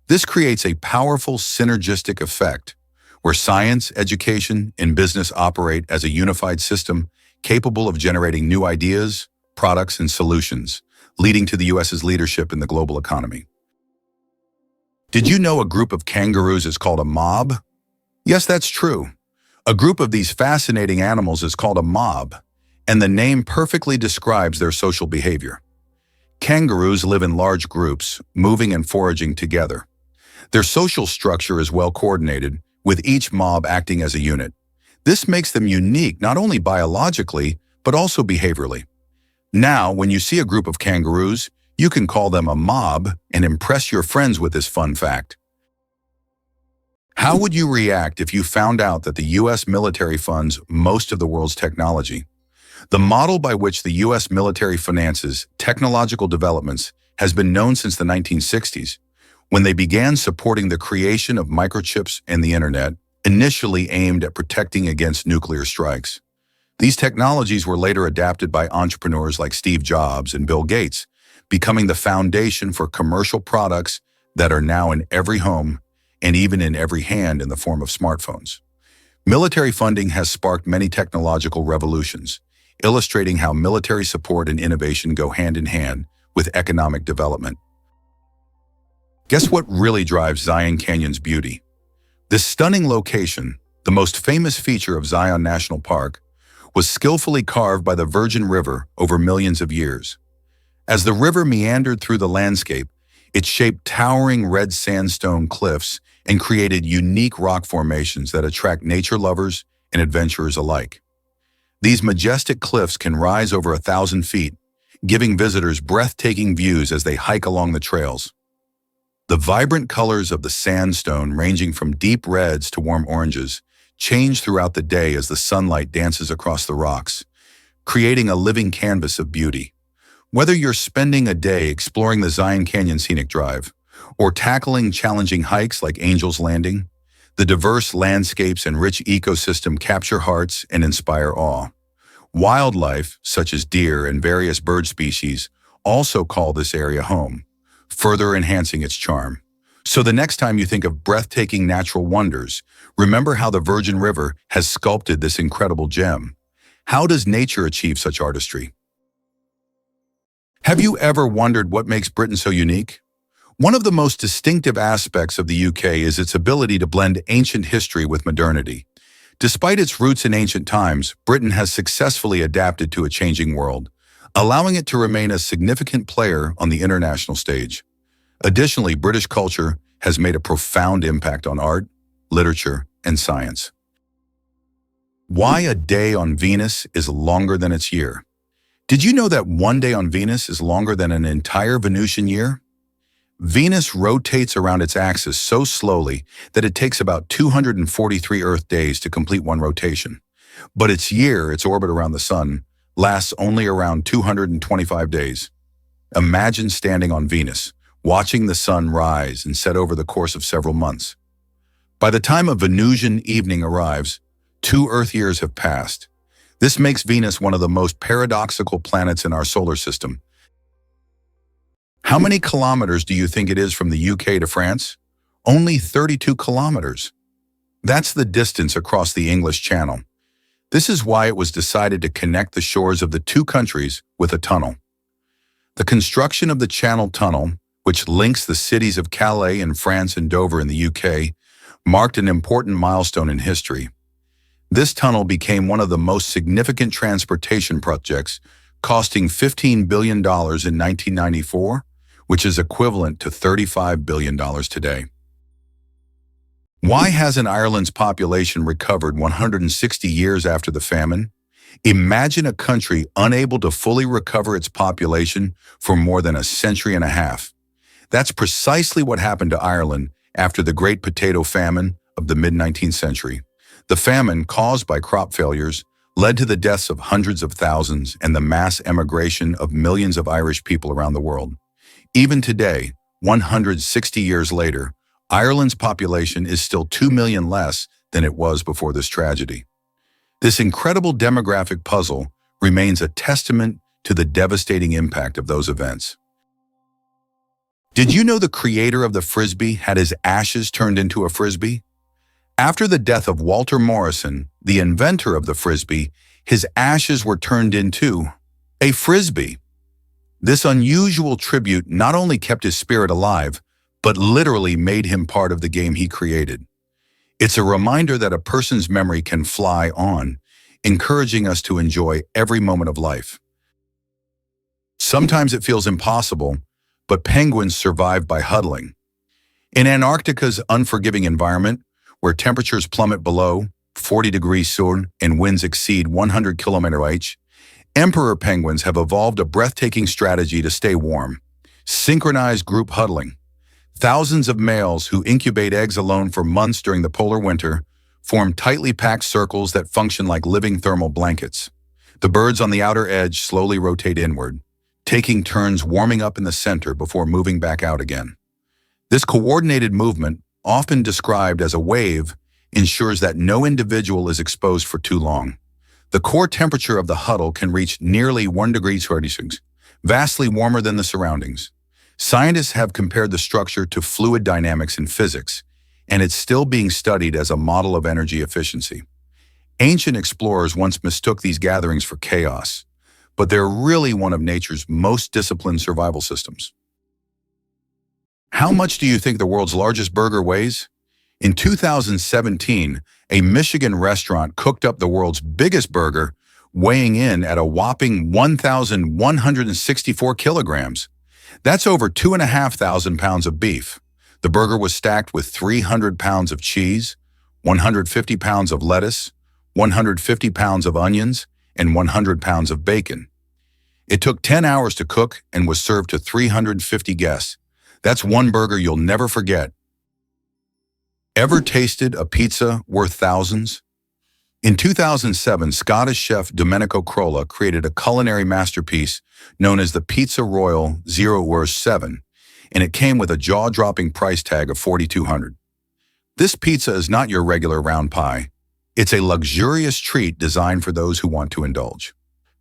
A: This creates a powerful synergistic effect where science, education, and business operate as a unified system capable of generating new ideas, products, and solutions, leading to the U.S.'s leadership in the global economy. Did you know a group of kangaroos is called a mob? Yes, that's true. A group of these fascinating animals is called a mob, and the name perfectly describes their social behavior. Kangaroos live in large groups, moving and foraging together. Their social structure is well coordinated, with each mob acting as a unit. This makes them unique not only biologically, but also behaviorally. Now, when you see a group of kangaroos, you can call them a mob and impress your friends with this fun fact. How would you react if you found out that the U.S. military funds most of the world's technology? The model by which the U.S. military finances technological developments has been known since the 1960s, when they began supporting the creation of microchips and the internet, initially aimed at protecting against nuclear strikes. These technologies were later adapted by entrepreneurs like Steve Jobs and Bill Gates, becoming the foundation for commercial products that are now in every home and even in every hand in the form of smartphones. Military funding has sparked many technological revolutions, illustrating how military support and innovation go hand in hand with economic development. Guess what really drives Zion Canyon's beauty? This stunning location, the most famous feature of Zion National Park, was skillfully carved by the Virgin River over millions of years. As the river meandered through the landscape, it shaped towering red sandstone cliffs and created unique rock formations that attract nature lovers and adventurers alike. These majestic cliffs can rise over 1,000 feet, giving visitors breathtaking views as they hike along the trails. The vibrant colors of the sandstone, ranging from deep reds to warm oranges, change throughout the day as the sunlight dances across the rocks, creating a living canvas of beauty. Whether you're spending a day exploring the Zion Canyon Scenic Drive or tackling challenging hikes like Angel's Landing, the diverse landscapes and rich ecosystem capture hearts and inspire awe. Wildlife, such as deer and various bird species, also call this area home, further enhancing its charm. So the next time you think of breathtaking natural wonders, remember how the Virgin River has sculpted this incredible gem. How does nature achieve such artistry? Have you ever wondered what makes Britain so unique? One of the most distinctive aspects of the UK is its ability to blend ancient history with modernity. Despite its roots in ancient times, Britain has successfully adapted to a changing world, allowing it to remain a significant player on the international stage. Additionally, British culture has made a profound impact on art, literature, and science. Why a day on Venus is longer than its year? Did you know that one day on Venus is longer than an entire Venusian year? Venus rotates around its axis so slowly that it takes about 243 Earth days to complete one rotation. But its year, its orbit around the Sun, lasts only around 225 days. Imagine standing on Venus, watching the sun rise and set over the course of several months. By the time a Venusian evening arrives, 2 Earth years have passed. This makes Venus one of the most paradoxical planets in our solar system. How many kilometers do you think it is from the UK to France? Only 32 kilometers. That's the distance across the English Channel. This is why it was decided to connect the shores of the two countries with a tunnel. The construction of the Channel Tunnel, which links the cities of Calais in France and Dover in the UK, marked an important milestone in history. This tunnel became one of the most significant transportation projects, costing $15 billion in 1994, which is equivalent to $35 billion today. Why hasn't Ireland's population recovered 160 years after the famine? Imagine a country unable to fully recover its population for more than a century and a half. That's precisely what happened to Ireland after the Great Potato Famine of the mid-19th century. The famine, caused by crop failures, led to the deaths of hundreds of thousands and the mass emigration of millions of Irish people around the world. Even today, 160 years later, Ireland's population is still 2 million less than it was before this tragedy. This incredible demographic puzzle remains a testament to the devastating impact of those events. Did you know the creator of the Frisbee had his ashes turned into a Frisbee? After the death of Walter Morrison, the inventor of the Frisbee, his ashes were turned into a Frisbee. This unusual tribute not only kept his spirit alive, but literally made him part of the game he created. It's a reminder that a person's memory can fly on, encouraging us to enjoy every moment of life. Sometimes it feels impossible, but penguins survive by huddling. In Antarctica's unforgiving environment, where temperatures plummet below 40 degrees Celsius and winds exceed 100 km/h, emperor penguins have evolved a breathtaking strategy to stay warm: synchronized group huddling. Thousands of males who incubate eggs alone for months during the polar winter form tightly packed circles that function like living thermal blankets. The birds on the outer edge slowly rotate inward, taking turns warming up in the center before moving back out again. This coordinated movement, often described as a wave, ensures that no individual is exposed for too long. The core temperature of the huddle can reach nearly 1 degree Celsius, vastly warmer than the surroundings. Scientists have compared the structure to fluid dynamics in physics, and it's still being studied as a model of energy efficiency. Ancient explorers once mistook these gatherings for chaos, but they're really one of nature's most disciplined survival systems. How much do you think the world's largest burger weighs? In 2017, a Michigan restaurant cooked up the world's biggest burger, weighing in at a whopping 1,164 kilograms. That's over 2,500 pounds of beef. The burger was stacked with 300 pounds of cheese, 150 pounds of lettuce, 150 pounds of onions, and 100 pounds of bacon. It took 10 hours to cook and was served to 350 guests. That's one burger you'll never forget. Ever tasted a pizza worth thousands? In 2007, Scottish chef Domenico Crolla created a culinary masterpiece known as the Pizza Royal 0-7, and it came with a jaw-dropping price tag of $4,200. This pizza is not your regular round pie. It's a luxurious treat designed for those who want to indulge.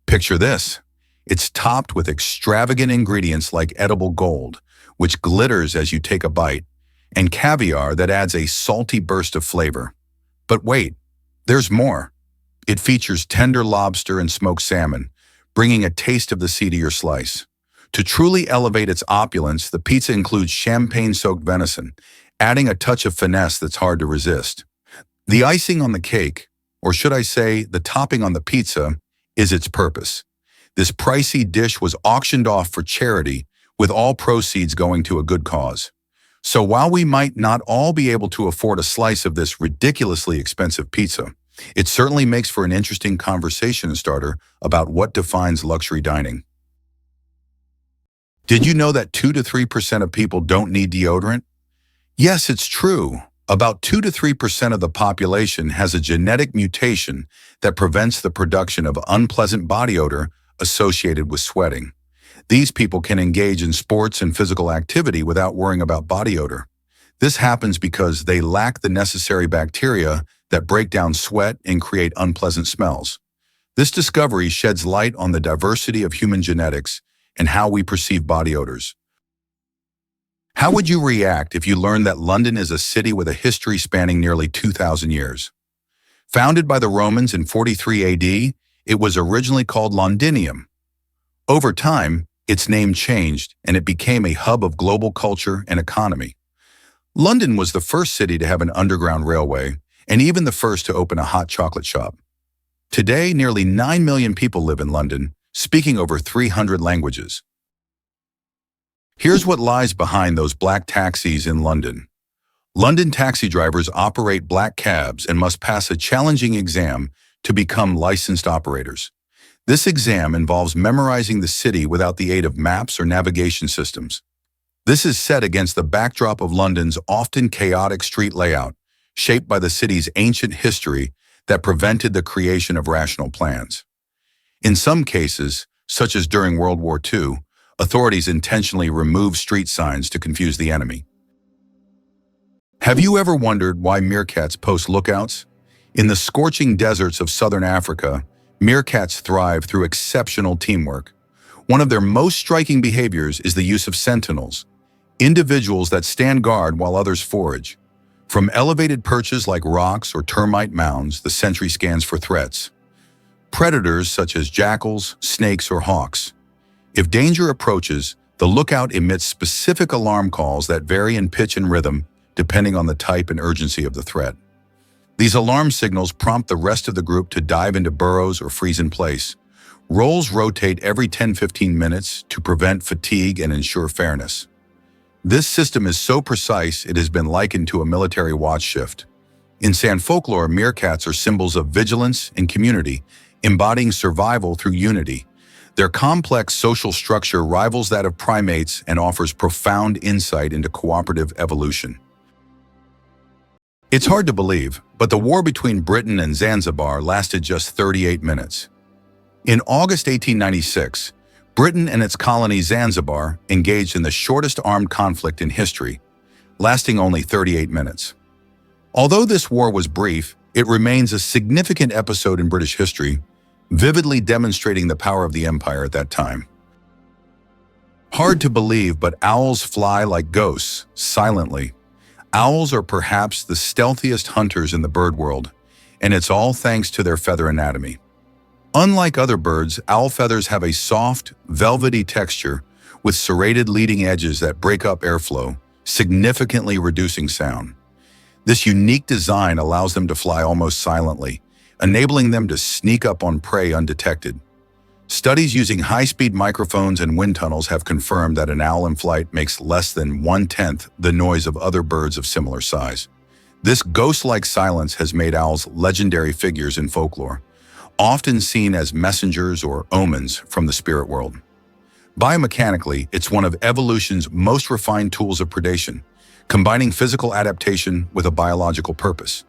A: Picture this. It's topped with extravagant ingredients like edible gold, which glitters as you take a bite, and caviar that adds a salty burst of flavor. But wait, there's more. It features tender lobster and smoked salmon, bringing a taste of the sea to your slice. To truly elevate its opulence, the pizza includes champagne-soaked venison, adding a touch of finesse that's hard to resist. The icing on the cake, or should I say the topping on the pizza, is its purpose. This pricey dish was auctioned off for charity, with all proceeds going to a good cause. So while we might not all be able to afford a slice of this ridiculously expensive pizza, it certainly makes for an interesting conversation starter about what defines luxury dining. Did you know that 2 to 3% of people don't need deodorant? Yes, it's true. About 2 to 3% of the population has a genetic mutation that prevents the production of unpleasant body odor associated with sweating. These people can engage in sports and physical activity without worrying about body odor. This happens because they lack the necessary bacteria that break down sweat and create unpleasant smells. This discovery sheds light on the diversity of human genetics and how we perceive body odors. How would you react if you learned that London is a city with a history spanning nearly 2,000 years? Founded by the Romans in 43 AD, it was originally called Londinium. Over time, its name changed and it became a hub of global culture and economy. London was the first city to have an underground railway and even the first to open a hot chocolate shop. Today, nearly 9 million people live in London, speaking over 300 languages. Here's what lies behind those black taxis in London. London taxi drivers operate black cabs and must pass a challenging exam to become licensed operators. This exam involves memorizing the city without the aid of maps or navigation systems. This is set against the backdrop of London's often chaotic street layout, shaped by the city's ancient history that prevented the creation of rational plans. In some cases, such as during World War II, Authorities intentionally remove street signs to confuse the enemy. Have you ever wondered why meerkats post lookouts? In the scorching deserts of southern Africa, meerkats thrive through exceptional teamwork. One of their most striking behaviors is the use of sentinels, individuals that stand guard while others forage. From elevated perches like rocks or termite mounds, the sentry scans for threats. Predators such as jackals, snakes, or hawks. If danger approaches, the lookout emits specific alarm calls that vary in pitch and rhythm depending on the type and urgency of the threat. These alarm signals prompt the rest of the group to dive into burrows or freeze in place. Roles rotate every 10-15 minutes to prevent fatigue and ensure fairness. This system is so precise it has been likened to a military watch shift. In San folklore, meerkats are symbols of vigilance and community, embodying survival through unity. Their complex social structure rivals that of primates and offers profound insight into cooperative evolution. It's hard to believe, but the war between Britain and Zanzibar lasted just 38 minutes. In August 1896, Britain and its colony Zanzibar engaged in the shortest armed conflict in history, lasting only 38 minutes. Although this war was brief, it remains a significant episode in British history, vividly demonstrating the power of the empire at that time. Hard to believe, but owls fly like ghosts, silently. Owls are perhaps the stealthiest hunters in the bird world, and it's all thanks to their feather anatomy. Unlike other birds, owl feathers have a soft, velvety texture with serrated leading edges that break up airflow, significantly reducing sound. This unique design allows them to fly almost silently, enabling them to sneak up on prey undetected. Studies using high-speed microphones and wind tunnels have confirmed that an owl in flight makes less than 1/10 the noise of other birds of similar size. This ghost-like silence has made owls legendary figures in folklore, often seen as messengers or omens from the spirit world. Biomechanically, it's one of evolution's most refined tools of predation, combining physical adaptation with a biological purpose.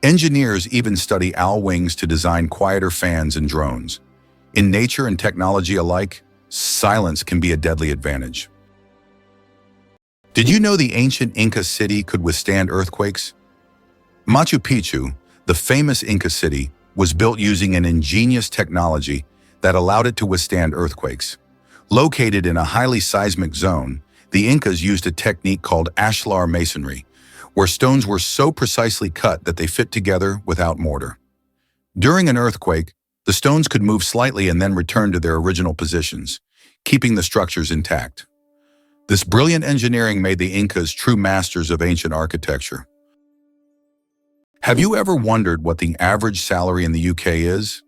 A: Engineers even study owl wings to design quieter fans and drones. In nature and technology alike, silence can be a deadly advantage. Did you know the ancient Inca city could withstand earthquakes? Machu Picchu, the famous Inca city, was built using an ingenious technology that allowed it to withstand earthquakes. Located in a highly seismic zone, the Incas used a technique called ashlar masonry, where stones were so precisely cut that they fit together without mortar. During an earthquake, the stones could move slightly and then return to their original positions, keeping the structures intact. This brilliant engineering made the Incas true masters of ancient architecture. Have you ever wondered what the average salary in the UK is?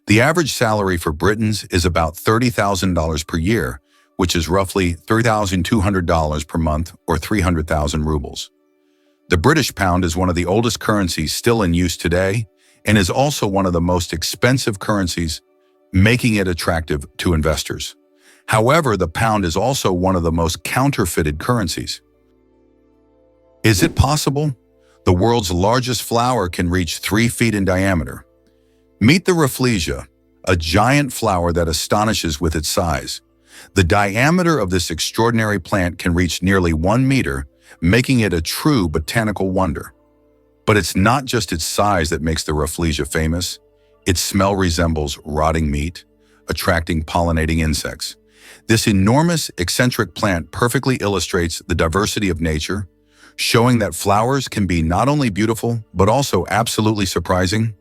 A: The average salary for Britons is about $30,000 per year, which is roughly $3,200 per month or 300,000 rubles. The British pound is one of the oldest currencies still in use today, and is also one of the most expensive currencies, making it attractive to investors. However, the pound is also one of the most counterfeited currencies. Is it possible? The world's largest flower can reach 3 feet in diameter. Meet the rafflesia, a giant flower that astonishes with its size. The diameter of this extraordinary plant can reach nearly 1 meter, making it a true botanical wonder. But it's not just its size that makes the rafflesia famous. Its smell resembles rotting meat, attracting pollinating insects. This enormous, eccentric plant perfectly illustrates the diversity of nature, showing that flowers can be not only beautiful, but also absolutely surprising.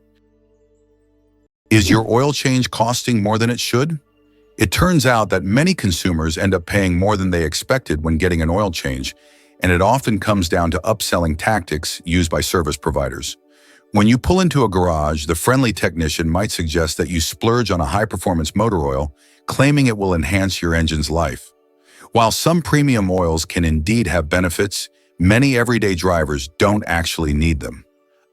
A: Is your oil change costing more than it should? It turns out that many consumers end up paying more than they expected when getting an oil change, and it often comes down to upselling tactics used by service providers. When you pull into a garage, the friendly technician might suggest that you splurge on a high-performance motor oil, claiming it will enhance your engine's life. While some premium oils can indeed have benefits, many everyday drivers don't actually need them.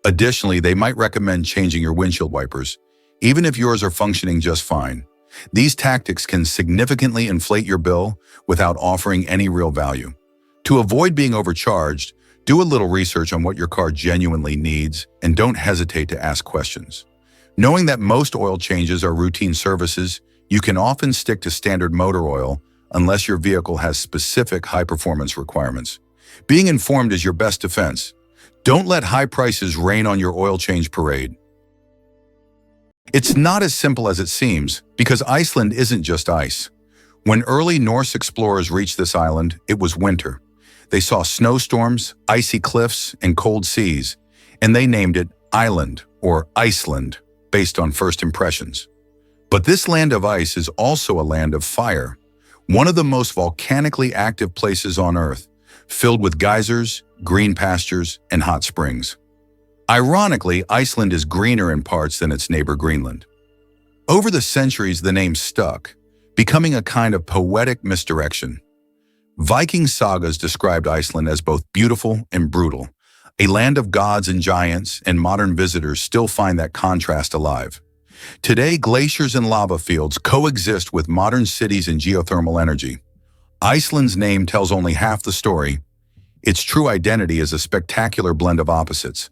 A: Additionally, they might recommend changing your windshield wipers, even if yours are functioning just fine. These tactics can significantly inflate your bill without offering any real value. To avoid being overcharged, do a little research on what your car genuinely needs and don't hesitate to ask questions. Knowing that most oil changes are routine services, you can often stick to standard motor oil, unless your vehicle has specific high-performance requirements. Being informed is your best defense. Don't let high prices rain on your oil change parade. It's not as simple as it seems, because Iceland isn't just ice. When early Norse explorers reached this island, it was winter. They saw snowstorms, icy cliffs, and cold seas, and they named it Island or Iceland, based on first impressions. But this land of ice is also a land of fire, one of the most volcanically active places on Earth, filled with geysers, green pastures, and hot springs. Ironically, Iceland is greener in parts than its neighbor Greenland. Over the centuries, the name stuck, becoming a kind of poetic misdirection. Viking sagas described Iceland as both beautiful and brutal, a land of gods and giants, and modern visitors still find that contrast alive. Today, glaciers and lava fields coexist with modern cities and geothermal energy. Iceland's name tells only half the story. Its true identity is a spectacular blend of opposites.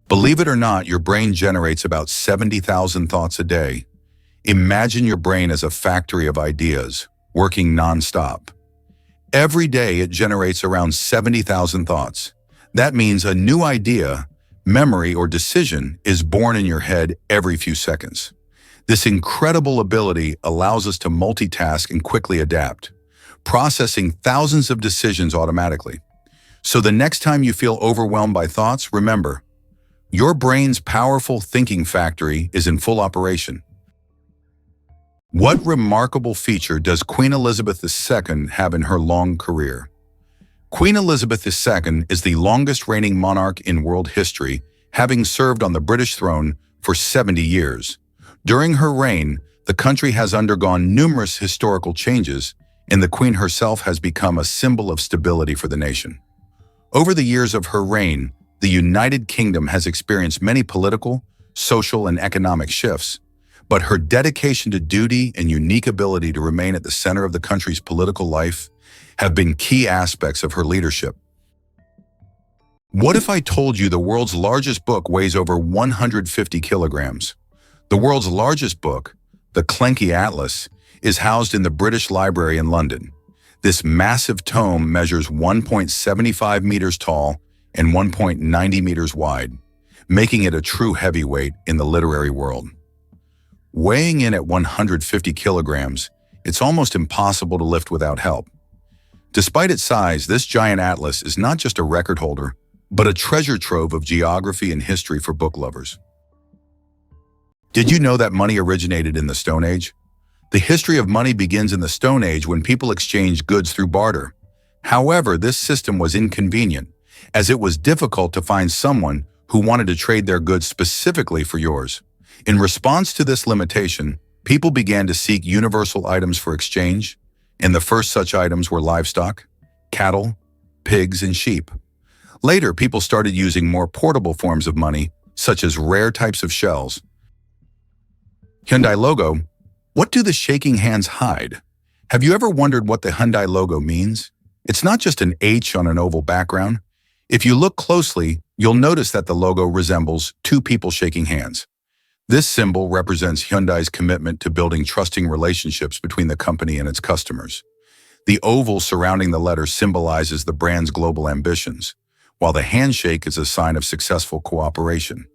A: Believe it or not, your brain generates about 70,000 thoughts a day. Imagine your brain as a factory of ideas, working non-stop. Every day it generates around 70,000 thoughts. That means a new idea, memory, or decision is born in your head every few seconds. This incredible ability allows us to multitask and quickly adapt, processing thousands of decisions automatically. So the next time you feel overwhelmed by thoughts, remember, your brain's powerful thinking factory is in full operation. What remarkable feature does Queen Elizabeth II have in her long career? Queen Elizabeth II is the longest reigning monarch in world history, having served on the British throne for 70 years. During her reign, the country has undergone numerous historical changes, and the Queen herself has become a symbol of stability for the nation. Over the years of her reign, the United Kingdom has experienced many political, social, and economic shifts, but her dedication to duty and unique ability to remain at the center of the country's political life have been key aspects of her leadership. What if I told you the world's largest book weighs over 150 kilograms? The world's largest book, the Clenky Atlas, is housed in the British Library in London. This massive tome measures 1.75 meters tall and 1.90 meters wide, making it a true heavyweight in the literary world. Weighing in at 150 kilograms, it's almost impossible to lift without help. Despite its size, this giant atlas is not just a record holder, but a treasure trove of geography and history for book lovers. Did you know that money originated in the Stone Age? The history of money begins in the Stone Age when people exchanged goods through barter. However, this system was inconvenient, as it was difficult to find someone who wanted to trade their goods specifically for yours. In response to this limitation, people began to seek universal items for exchange, and the first such items were livestock, cattle, pigs, and sheep. Later, people started using more portable forms of money, such as rare types of shells. Hyundai logo. What do the shaking hands hide? Have you ever wondered what the Hyundai logo means? It's not just an H on an oval background. If you look closely, you'll notice that the logo resembles two people shaking hands. This symbol represents Hyundai's commitment to building trusting relationships between the company and its customers. The oval surrounding the letter symbolizes the brand's global ambitions, while the handshake is a sign of successful cooperation.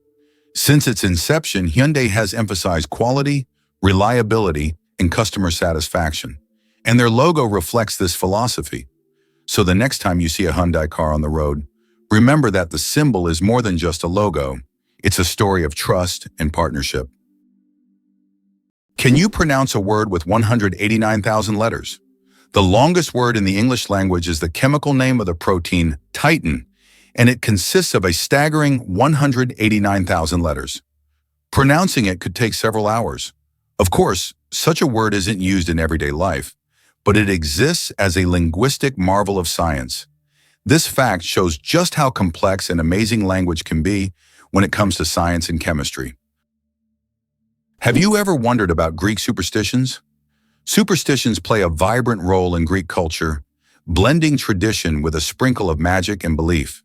A: Since its inception, Hyundai has emphasized quality, reliability, and customer satisfaction, and their logo reflects this philosophy. So the next time you see a Hyundai car on the road, remember that the symbol is more than just a logo. It's a story of trust and partnership. Can you pronounce a word with 189,000 letters? The longest word in the English language is the chemical name of the protein titin, and it consists of a staggering 189,000 letters. Pronouncing it could take several hours. Of course, such a word isn't used in everyday life, but it exists as a linguistic marvel of science. This fact shows just how complex and amazing language can be when it comes to science and chemistry. Have you ever wondered about Greek superstitions? Superstitions play a vibrant role in Greek culture, blending tradition with a sprinkle of magic and belief.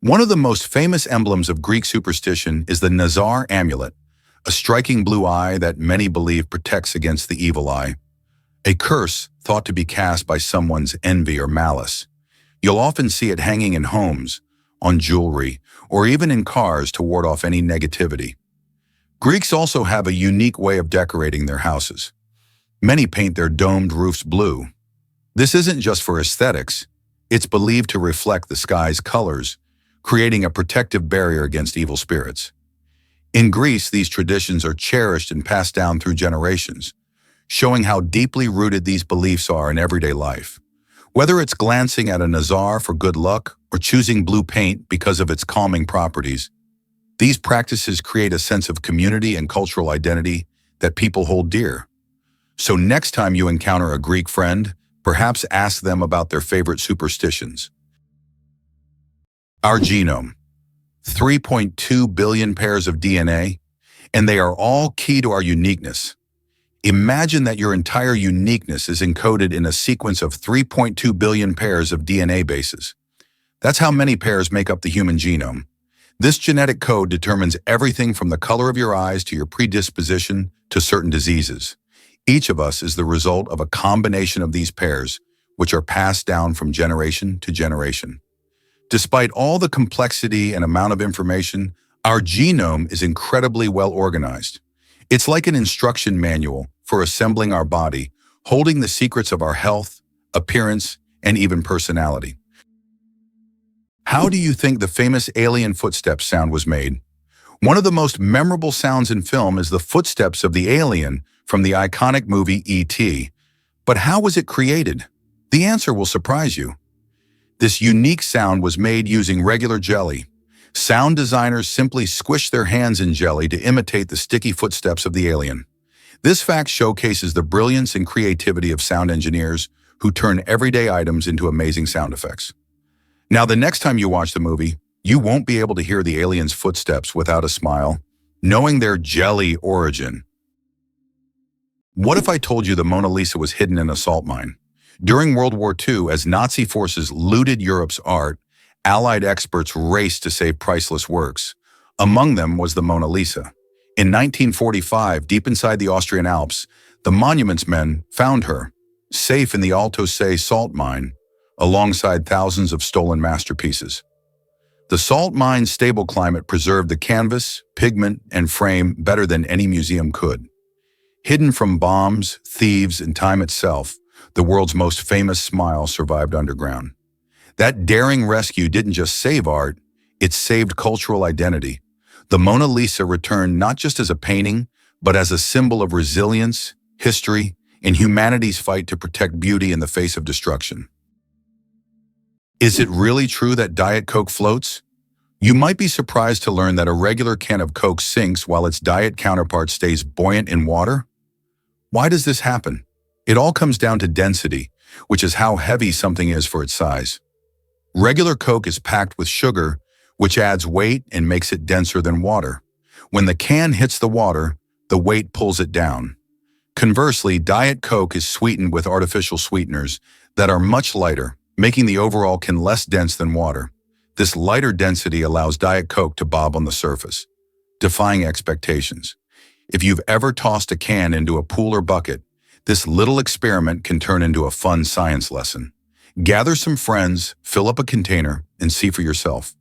A: One of the most famous emblems of Greek superstition is the Nazar amulet, a striking blue eye that many believe protects against the evil eye. a curse thought to be cast by someone's envy or malice. You'll often see it hanging in homes, on jewelry, or even in cars to ward off any negativity. Greeks also have a unique way of decorating their houses. Many paint their domed roofs blue. This isn't just for aesthetics. It's believed to reflect the sky's colors, creating a protective barrier against evil spirits. In Greece, these traditions are cherished and passed down through generations, showing how deeply rooted these beliefs are in everyday life. Whether it's glancing at a nazar for good luck or choosing blue paint because of its calming properties, these practices create a sense of community and cultural identity that people hold dear. So next time you encounter a Greek friend, perhaps ask them about their favorite superstitions. Our genome. 3.2 billion pairs of DNA, and they are all key to our uniqueness. Imagine that your entire uniqueness is encoded in a sequence of 3.2 billion pairs of DNA bases. That's how many pairs make up the human genome. This genetic code determines everything from the color of your eyes to your predisposition to certain diseases. Each of us is the result of a combination of these pairs, which are passed down from generation to generation. Despite all the complexity and amount of information, our genome is incredibly well organized. It's like an instruction manual for assembling our body, holding the secrets of our health, appearance, and even personality. How do you think the famous alien footsteps sound was made? One of the most memorable sounds in film is the footsteps of the alien from the iconic movie E.T. But how was it created? The answer will surprise you. This unique sound was made using regular jelly. Sound designers simply squished their hands in jelly to imitate the sticky footsteps of the alien. This fact showcases the brilliance and creativity of sound engineers who turn everyday items into amazing sound effects. Now, the next time you watch the movie, you won't be able to hear the alien's footsteps without a smile, knowing their jelly origin. What if I told you the Mona Lisa was hidden in a salt mine? During World War II, as Nazi forces looted Europe's art, Allied experts raced to save priceless works. Among them was the Mona Lisa. In 1945, deep inside the Austrian Alps, the monuments men found her, safe in the Alto Se salt mine, alongside thousands of stolen masterpieces. The salt mine's stable climate preserved the canvas, pigment, and frame better than any museum could. Hidden from bombs, thieves, and time itself, the world's most famous smile survived underground. That daring rescue didn't just save art, it saved cultural identity. The Mona Lisa returned not just as a painting, but as a symbol of resilience, history, and humanity's fight to protect beauty in the face of destruction. Is it really true that Diet Coke floats? You might be surprised to learn that a regular can of Coke sinks while its diet counterpart stays buoyant in water. Why does this happen? It all comes down to density, which is how heavy something is for its size. Regular Coke is packed with sugar, which adds weight and makes it denser than water. When the can hits the water, the weight pulls it down. Conversely, Diet Coke is sweetened with artificial sweeteners that are much lighter, making the overall can less dense than water. This lighter density allows Diet Coke to bob on the surface, defying expectations. If you've ever tossed a can into a pool or bucket, this little experiment can turn into a fun science lesson. Gather some friends, fill up a container, and see for yourself.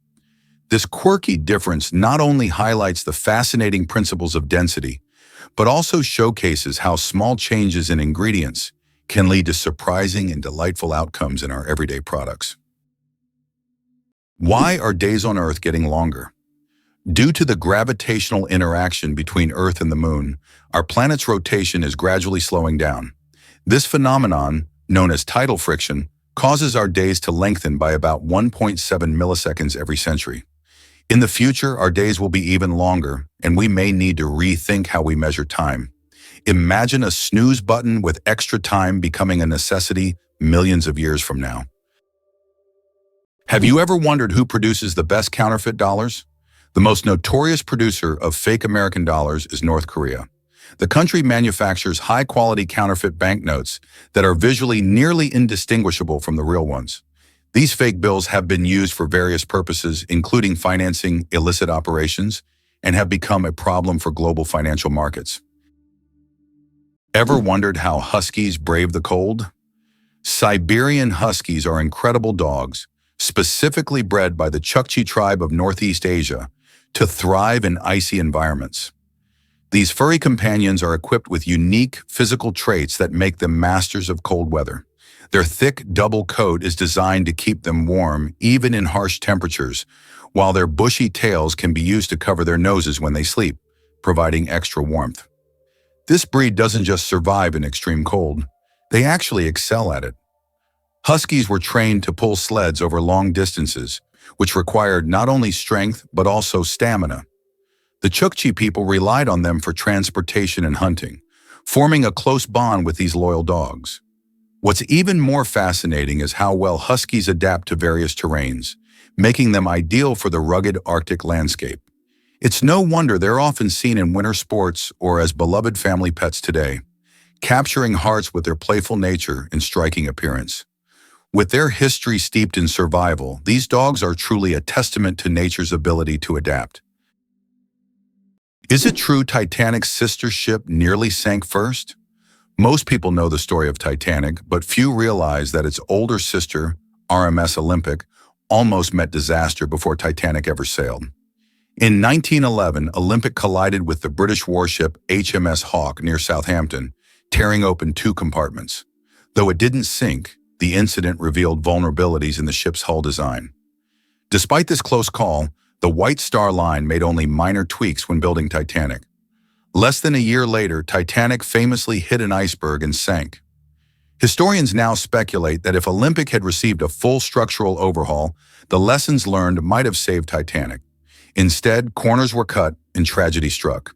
A: This quirky difference not only highlights the fascinating principles of density, but also showcases how small changes in ingredients can lead to surprising and delightful outcomes in our everyday products. Why are days on Earth getting longer? Due to the gravitational interaction between Earth and the Moon, our planet's rotation is gradually slowing down. This phenomenon, known as tidal friction, causes our days to lengthen by about 1.7 milliseconds every century. In the future, our days will be even longer, and we may need to rethink how we measure time. Imagine a snooze button with extra time becoming a necessity millions of years from now. Have you ever wondered who produces the best counterfeit dollars? The most notorious producer of fake American dollars is North Korea. The country manufactures high-quality counterfeit banknotes that are visually nearly indistinguishable from the real ones. These fake bills have been used for various purposes, including financing illicit operations, and have become a problem for global financial markets. Ever wondered how huskies brave the cold? Siberian huskies are incredible dogs, specifically bred by the Chukchi tribe of Northeast Asia to thrive in icy environments. These furry companions are equipped with unique physical traits that make them masters of cold weather. Their thick double coat is designed to keep them warm even in harsh temperatures, while their bushy tails can be used to cover their noses when they sleep, providing extra warmth. This breed doesn't just survive in extreme cold, they actually excel at it. Huskies were trained to pull sleds over long distances, which required not only strength but also stamina. The Chukchi people relied on them for transportation and hunting, forming a close bond with these loyal dogs. What's even more fascinating is how well huskies adapt to various terrains, making them ideal for the rugged Arctic landscape. It's no wonder they're often seen in winter sports or as beloved family pets today, capturing hearts with their playful nature and striking appearance. With their history steeped in survival, these dogs are truly a testament to nature's ability to adapt. Is it true Titanic's sister ship nearly sank first? Most people know the story of Titanic, but few realize that its older sister, RMS Olympic, almost met disaster before Titanic ever sailed. In 1911, Olympic collided with the British warship HMS Hawke near Southampton, tearing open two compartments. Though it didn't sink, the incident revealed vulnerabilities in the ship's hull design. Despite this close call, the White Star Line made only minor tweaks when building Titanic. Less than a year later, Titanic famously hit an iceberg and sank. Historians now speculate that if Olympic had received a full structural overhaul, the lessons learned might have saved Titanic. Instead, corners were cut and tragedy struck.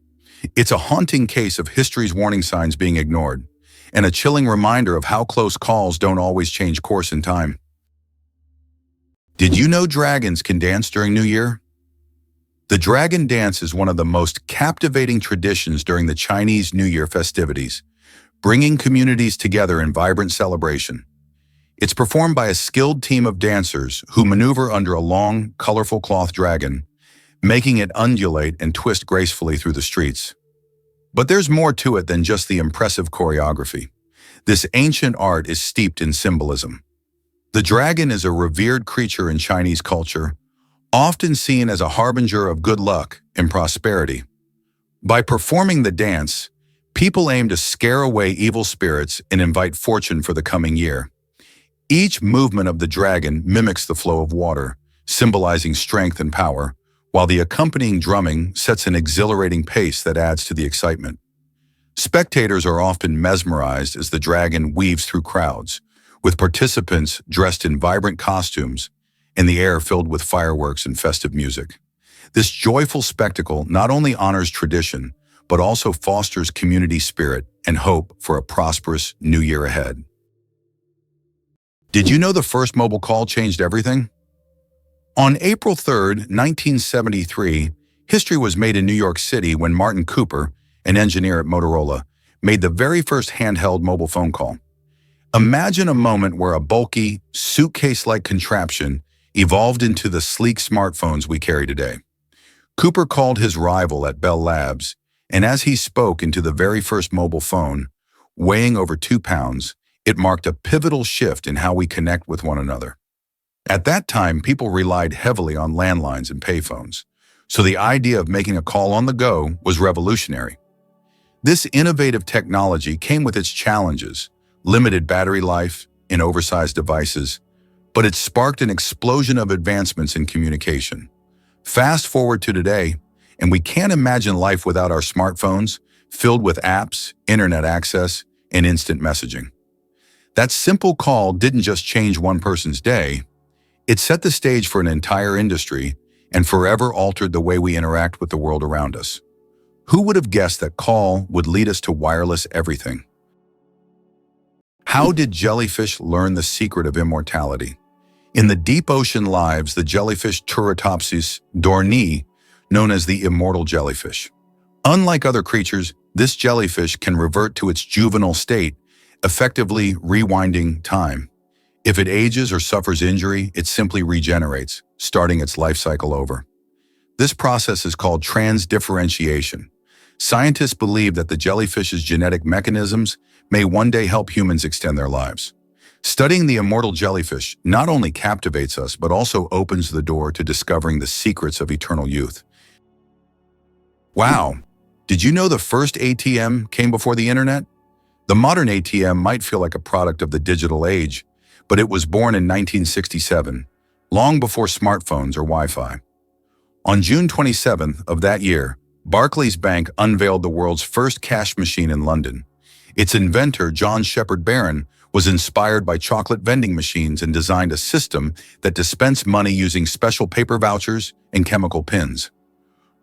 A: It's a haunting case of history's warning signs being ignored, and a chilling reminder of how close calls don't always change course in time. Did you know dragons can dance during New Year? The dragon dance is one of the most captivating traditions during the Chinese New Year festivities, bringing communities together in vibrant celebration. It's performed by a skilled team of dancers who maneuver under a long, colorful cloth dragon, making it undulate and twist gracefully through the streets. But there's more to it than just the impressive choreography. This ancient art is steeped in symbolism. The dragon is a revered creature in Chinese culture, often seen as a harbinger of good luck and prosperity. By performing the dance, people aim to scare away evil spirits and invite fortune for the coming year. Each movement of the dragon mimics the flow of water, symbolizing strength and power, while the accompanying drumming sets an exhilarating pace that adds to the excitement. Spectators are often mesmerized as the dragon weaves through crowds, with participants dressed in vibrant costumes and the air filled with fireworks and festive music. This joyful spectacle not only honors tradition, but also fosters community spirit and hope for a prosperous new year ahead. Did you know the first mobile call changed everything? On April 3, 1973, history was made in New York City when Martin Cooper, an engineer at Motorola, made the very first handheld mobile phone call. Imagine a moment where a bulky, suitcase-like contraption evolved into the sleek smartphones we carry today. Cooper called his rival at Bell Labs, and as he spoke into the very first mobile phone, weighing over 2 pounds, it marked a pivotal shift in how we connect with one another. At that time, people relied heavily on landlines and payphones, so the idea of making a call on the go was revolutionary. This innovative technology came with its challenges, limited battery life and oversized devices, but it sparked an explosion of advancements in communication. Fast forward to today, and we can't imagine life without our smartphones, filled with apps, internet access, and instant messaging. That simple call didn't just change one person's day, it set the stage for an entire industry and forever altered the way we interact with the world around us. Who would have guessed that call would lead us to wireless everything? How did jellyfish learn the secret of immortality? In the deep ocean lives the jellyfish Turritopsis dohrnii, known as the immortal jellyfish. Unlike other creatures, this jellyfish can revert to its juvenile state, effectively rewinding time. If it ages or suffers injury, it simply regenerates, starting its life cycle over. This process is called transdifferentiation. Scientists believe that the jellyfish's genetic mechanisms may one day help humans extend their lives. Studying the immortal jellyfish not only captivates us, but also opens the door to discovering the secrets of eternal youth. Wow! Did you know the first ATM came before the internet? The modern ATM might feel like a product of the digital age, but it was born in 1967, long before smartphones or Wi-Fi. On June 27th of that year, Barclays Bank unveiled the world's first cash machine in London. Its inventor, John Shepherd Barron, was inspired by chocolate vending machines and designed a system that dispensed money using special paper vouchers and chemical pins.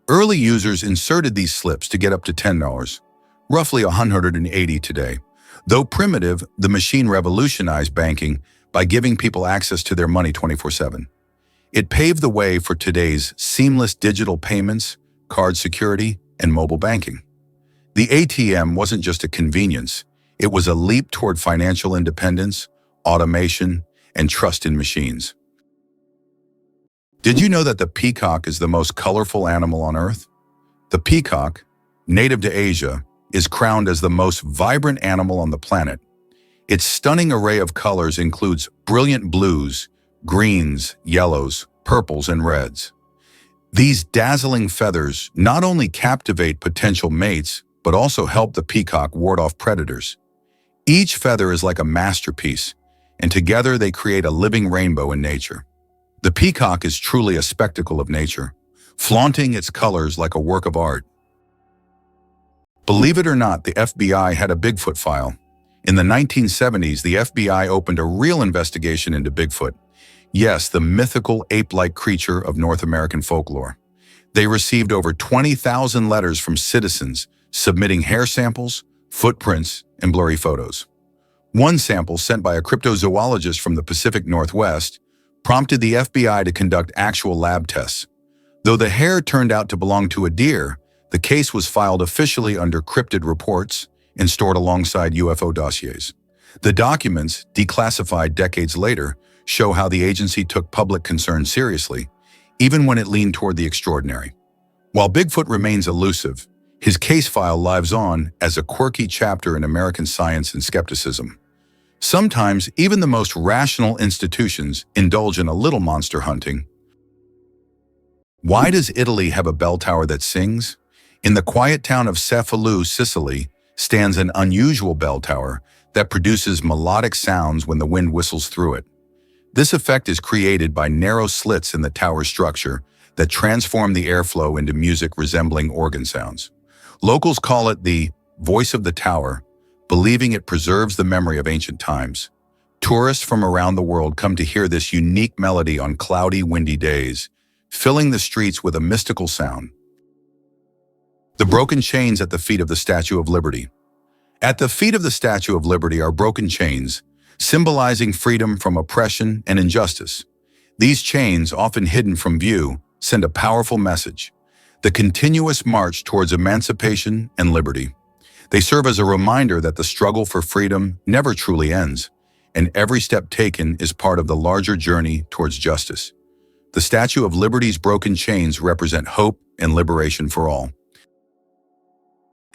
A: Early users inserted these slips to get up to $10, roughly $180 today. Though primitive, the machine revolutionized banking by giving people access to their money 24/7. It paved the way for today's seamless digital payments, card security, and mobile banking. The ATM wasn't just a convenience, it was a leap toward financial independence, automation, and trust in machines. Did you know that the peacock is the most colorful animal on Earth? The peacock, native to Asia, is crowned as the most vibrant animal on the planet. Its stunning array of colors includes brilliant blues, greens, yellows, purples, and reds. These dazzling feathers not only captivate potential mates, but also help the peacock ward off predators. Each feather is like a masterpiece, and together they create a living rainbow in nature. The peacock is truly a spectacle of nature, flaunting its colors like a work of art. Believe it or not, the FBI had a Bigfoot file. In the 1970s, the FBI opened a real investigation into Bigfoot. Yes, the mythical ape-like creature of North American folklore. They received over 20,000 letters from citizens submitting hair samples, footprints, and blurry photos. One sample, sent by a cryptozoologist from the Pacific Northwest, prompted the FBI to conduct actual lab tests. Though the hair turned out to belong to a deer, the case was filed officially under cryptid reports and stored alongside UFO dossiers. The documents, declassified decades later, show how the agency took public concern seriously, even when it leaned toward the extraordinary. While Bigfoot remains elusive, his case file lives on as a quirky chapter in American science and skepticism. Sometimes, even the most rational institutions indulge in a little monster hunting. Why does Italy have a bell tower that sings? In the quiet town of Cefalù, Sicily, stands an unusual bell tower that produces melodic sounds when the wind whistles through it. This effect is created by narrow slits in the tower's structure that transform the airflow into music resembling organ sounds. Locals call it the voice of the tower, believing it preserves the memory of ancient times. Tourists from around the world come to hear this unique melody on cloudy, windy days, filling the streets with a mystical sound. The broken chains at the feet of the Statue of Liberty. At the feet of the Statue of Liberty are broken chains, symbolizing freedom from oppression and injustice. These chains, often hidden from view, send a powerful message: the continuous march towards emancipation and liberty. They serve as a reminder that the struggle for freedom never truly ends, and every step taken is part of the larger journey towards justice. The Statue of Liberty's broken chains represent hope and liberation for all.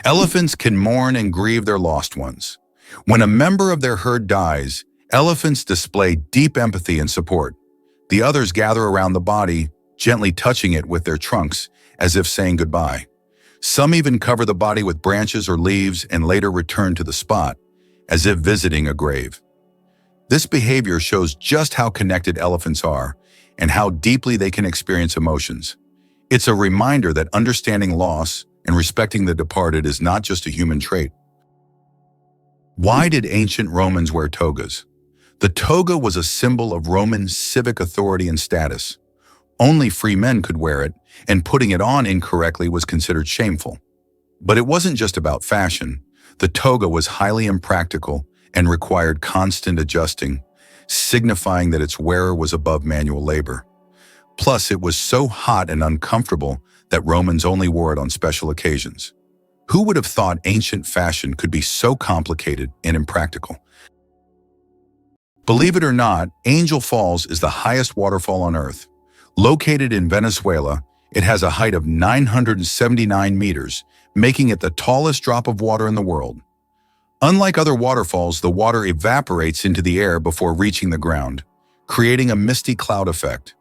A: Elephants can mourn and grieve their lost ones. When a member of their herd dies, elephants display deep empathy and support. The others gather around the body, gently touching it with their trunks, as if saying goodbye. Some even cover the body with branches or leaves and later return to the spot, as if visiting a grave. This behavior shows just how connected elephants are and how deeply they can experience emotions. It's a reminder that understanding loss and respecting the departed is not just a human trait. Why did ancient Romans wear togas? The toga was a symbol of Roman civic authority and status. Only free men could wear it, and putting it on incorrectly was considered shameful. But it wasn't just about fashion. The toga was highly impractical and required constant adjusting, signifying that its wearer was above manual labor. Plus, it was so hot and uncomfortable that Romans only wore it on special occasions. Who would have thought ancient fashion could be so complicated and impractical? Believe it or not, Angel Falls is the highest waterfall on Earth. Located in Venezuela, it has a height of 979 meters, making it the tallest drop of water in the world. Unlike other waterfalls, the water evaporates into the air before reaching the ground, creating a misty cloud effect.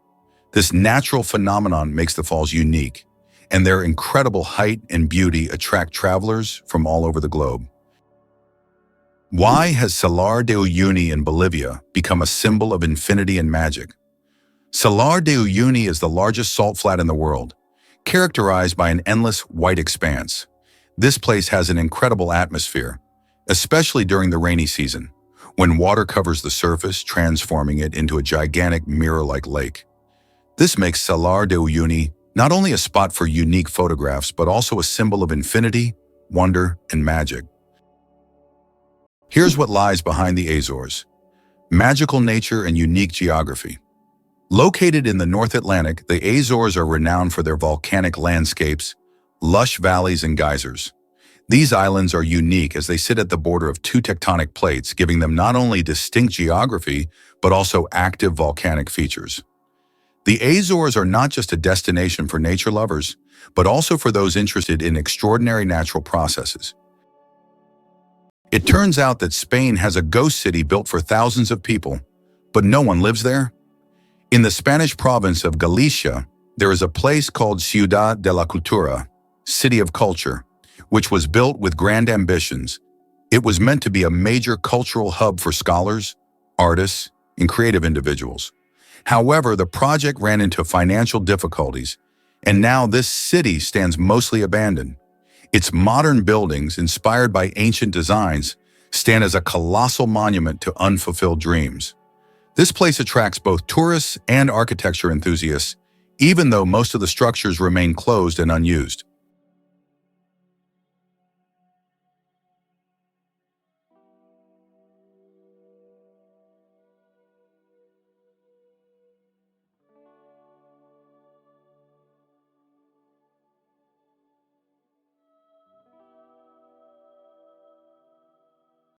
A: This natural phenomenon makes the falls unique, and their incredible height and beauty attract travelers from all over the globe. Why has Salar de Uyuni in Bolivia become a symbol of infinity and magic? Salar de Uyuni is the largest salt flat in the world, characterized by an endless white expanse. This place has an incredible atmosphere, especially during the rainy season, when water covers the surface, transforming it into a gigantic mirror-like lake. This makes Salar de Uyuni not only a spot for unique photographs, but also a symbol of infinity, wonder, and magic. Here's what lies behind the Azores: magical nature and unique geography. Located in the North Atlantic, the Azores are renowned for their volcanic landscapes, lush valleys, and geysers. These islands are unique as they sit at the border of two tectonic plates, giving them not only distinct geography, but also active volcanic features. The Azores are not just a destination for nature lovers, but also for those interested in extraordinary natural processes. It turns out that Spain has a ghost city built for thousands of people, but no one lives there. In the Spanish province of Galicia, there is a place called Ciudad de la Cultura, City of Culture, which was built with grand ambitions. It was meant to be a major cultural hub for scholars, artists, and creative individuals. However, the project ran into financial difficulties, and now this city stands mostly abandoned. Its modern buildings, inspired by ancient designs, stand as a colossal monument to unfulfilled dreams. This place attracts both tourists and architecture enthusiasts, even though most of the structures remain closed and unused.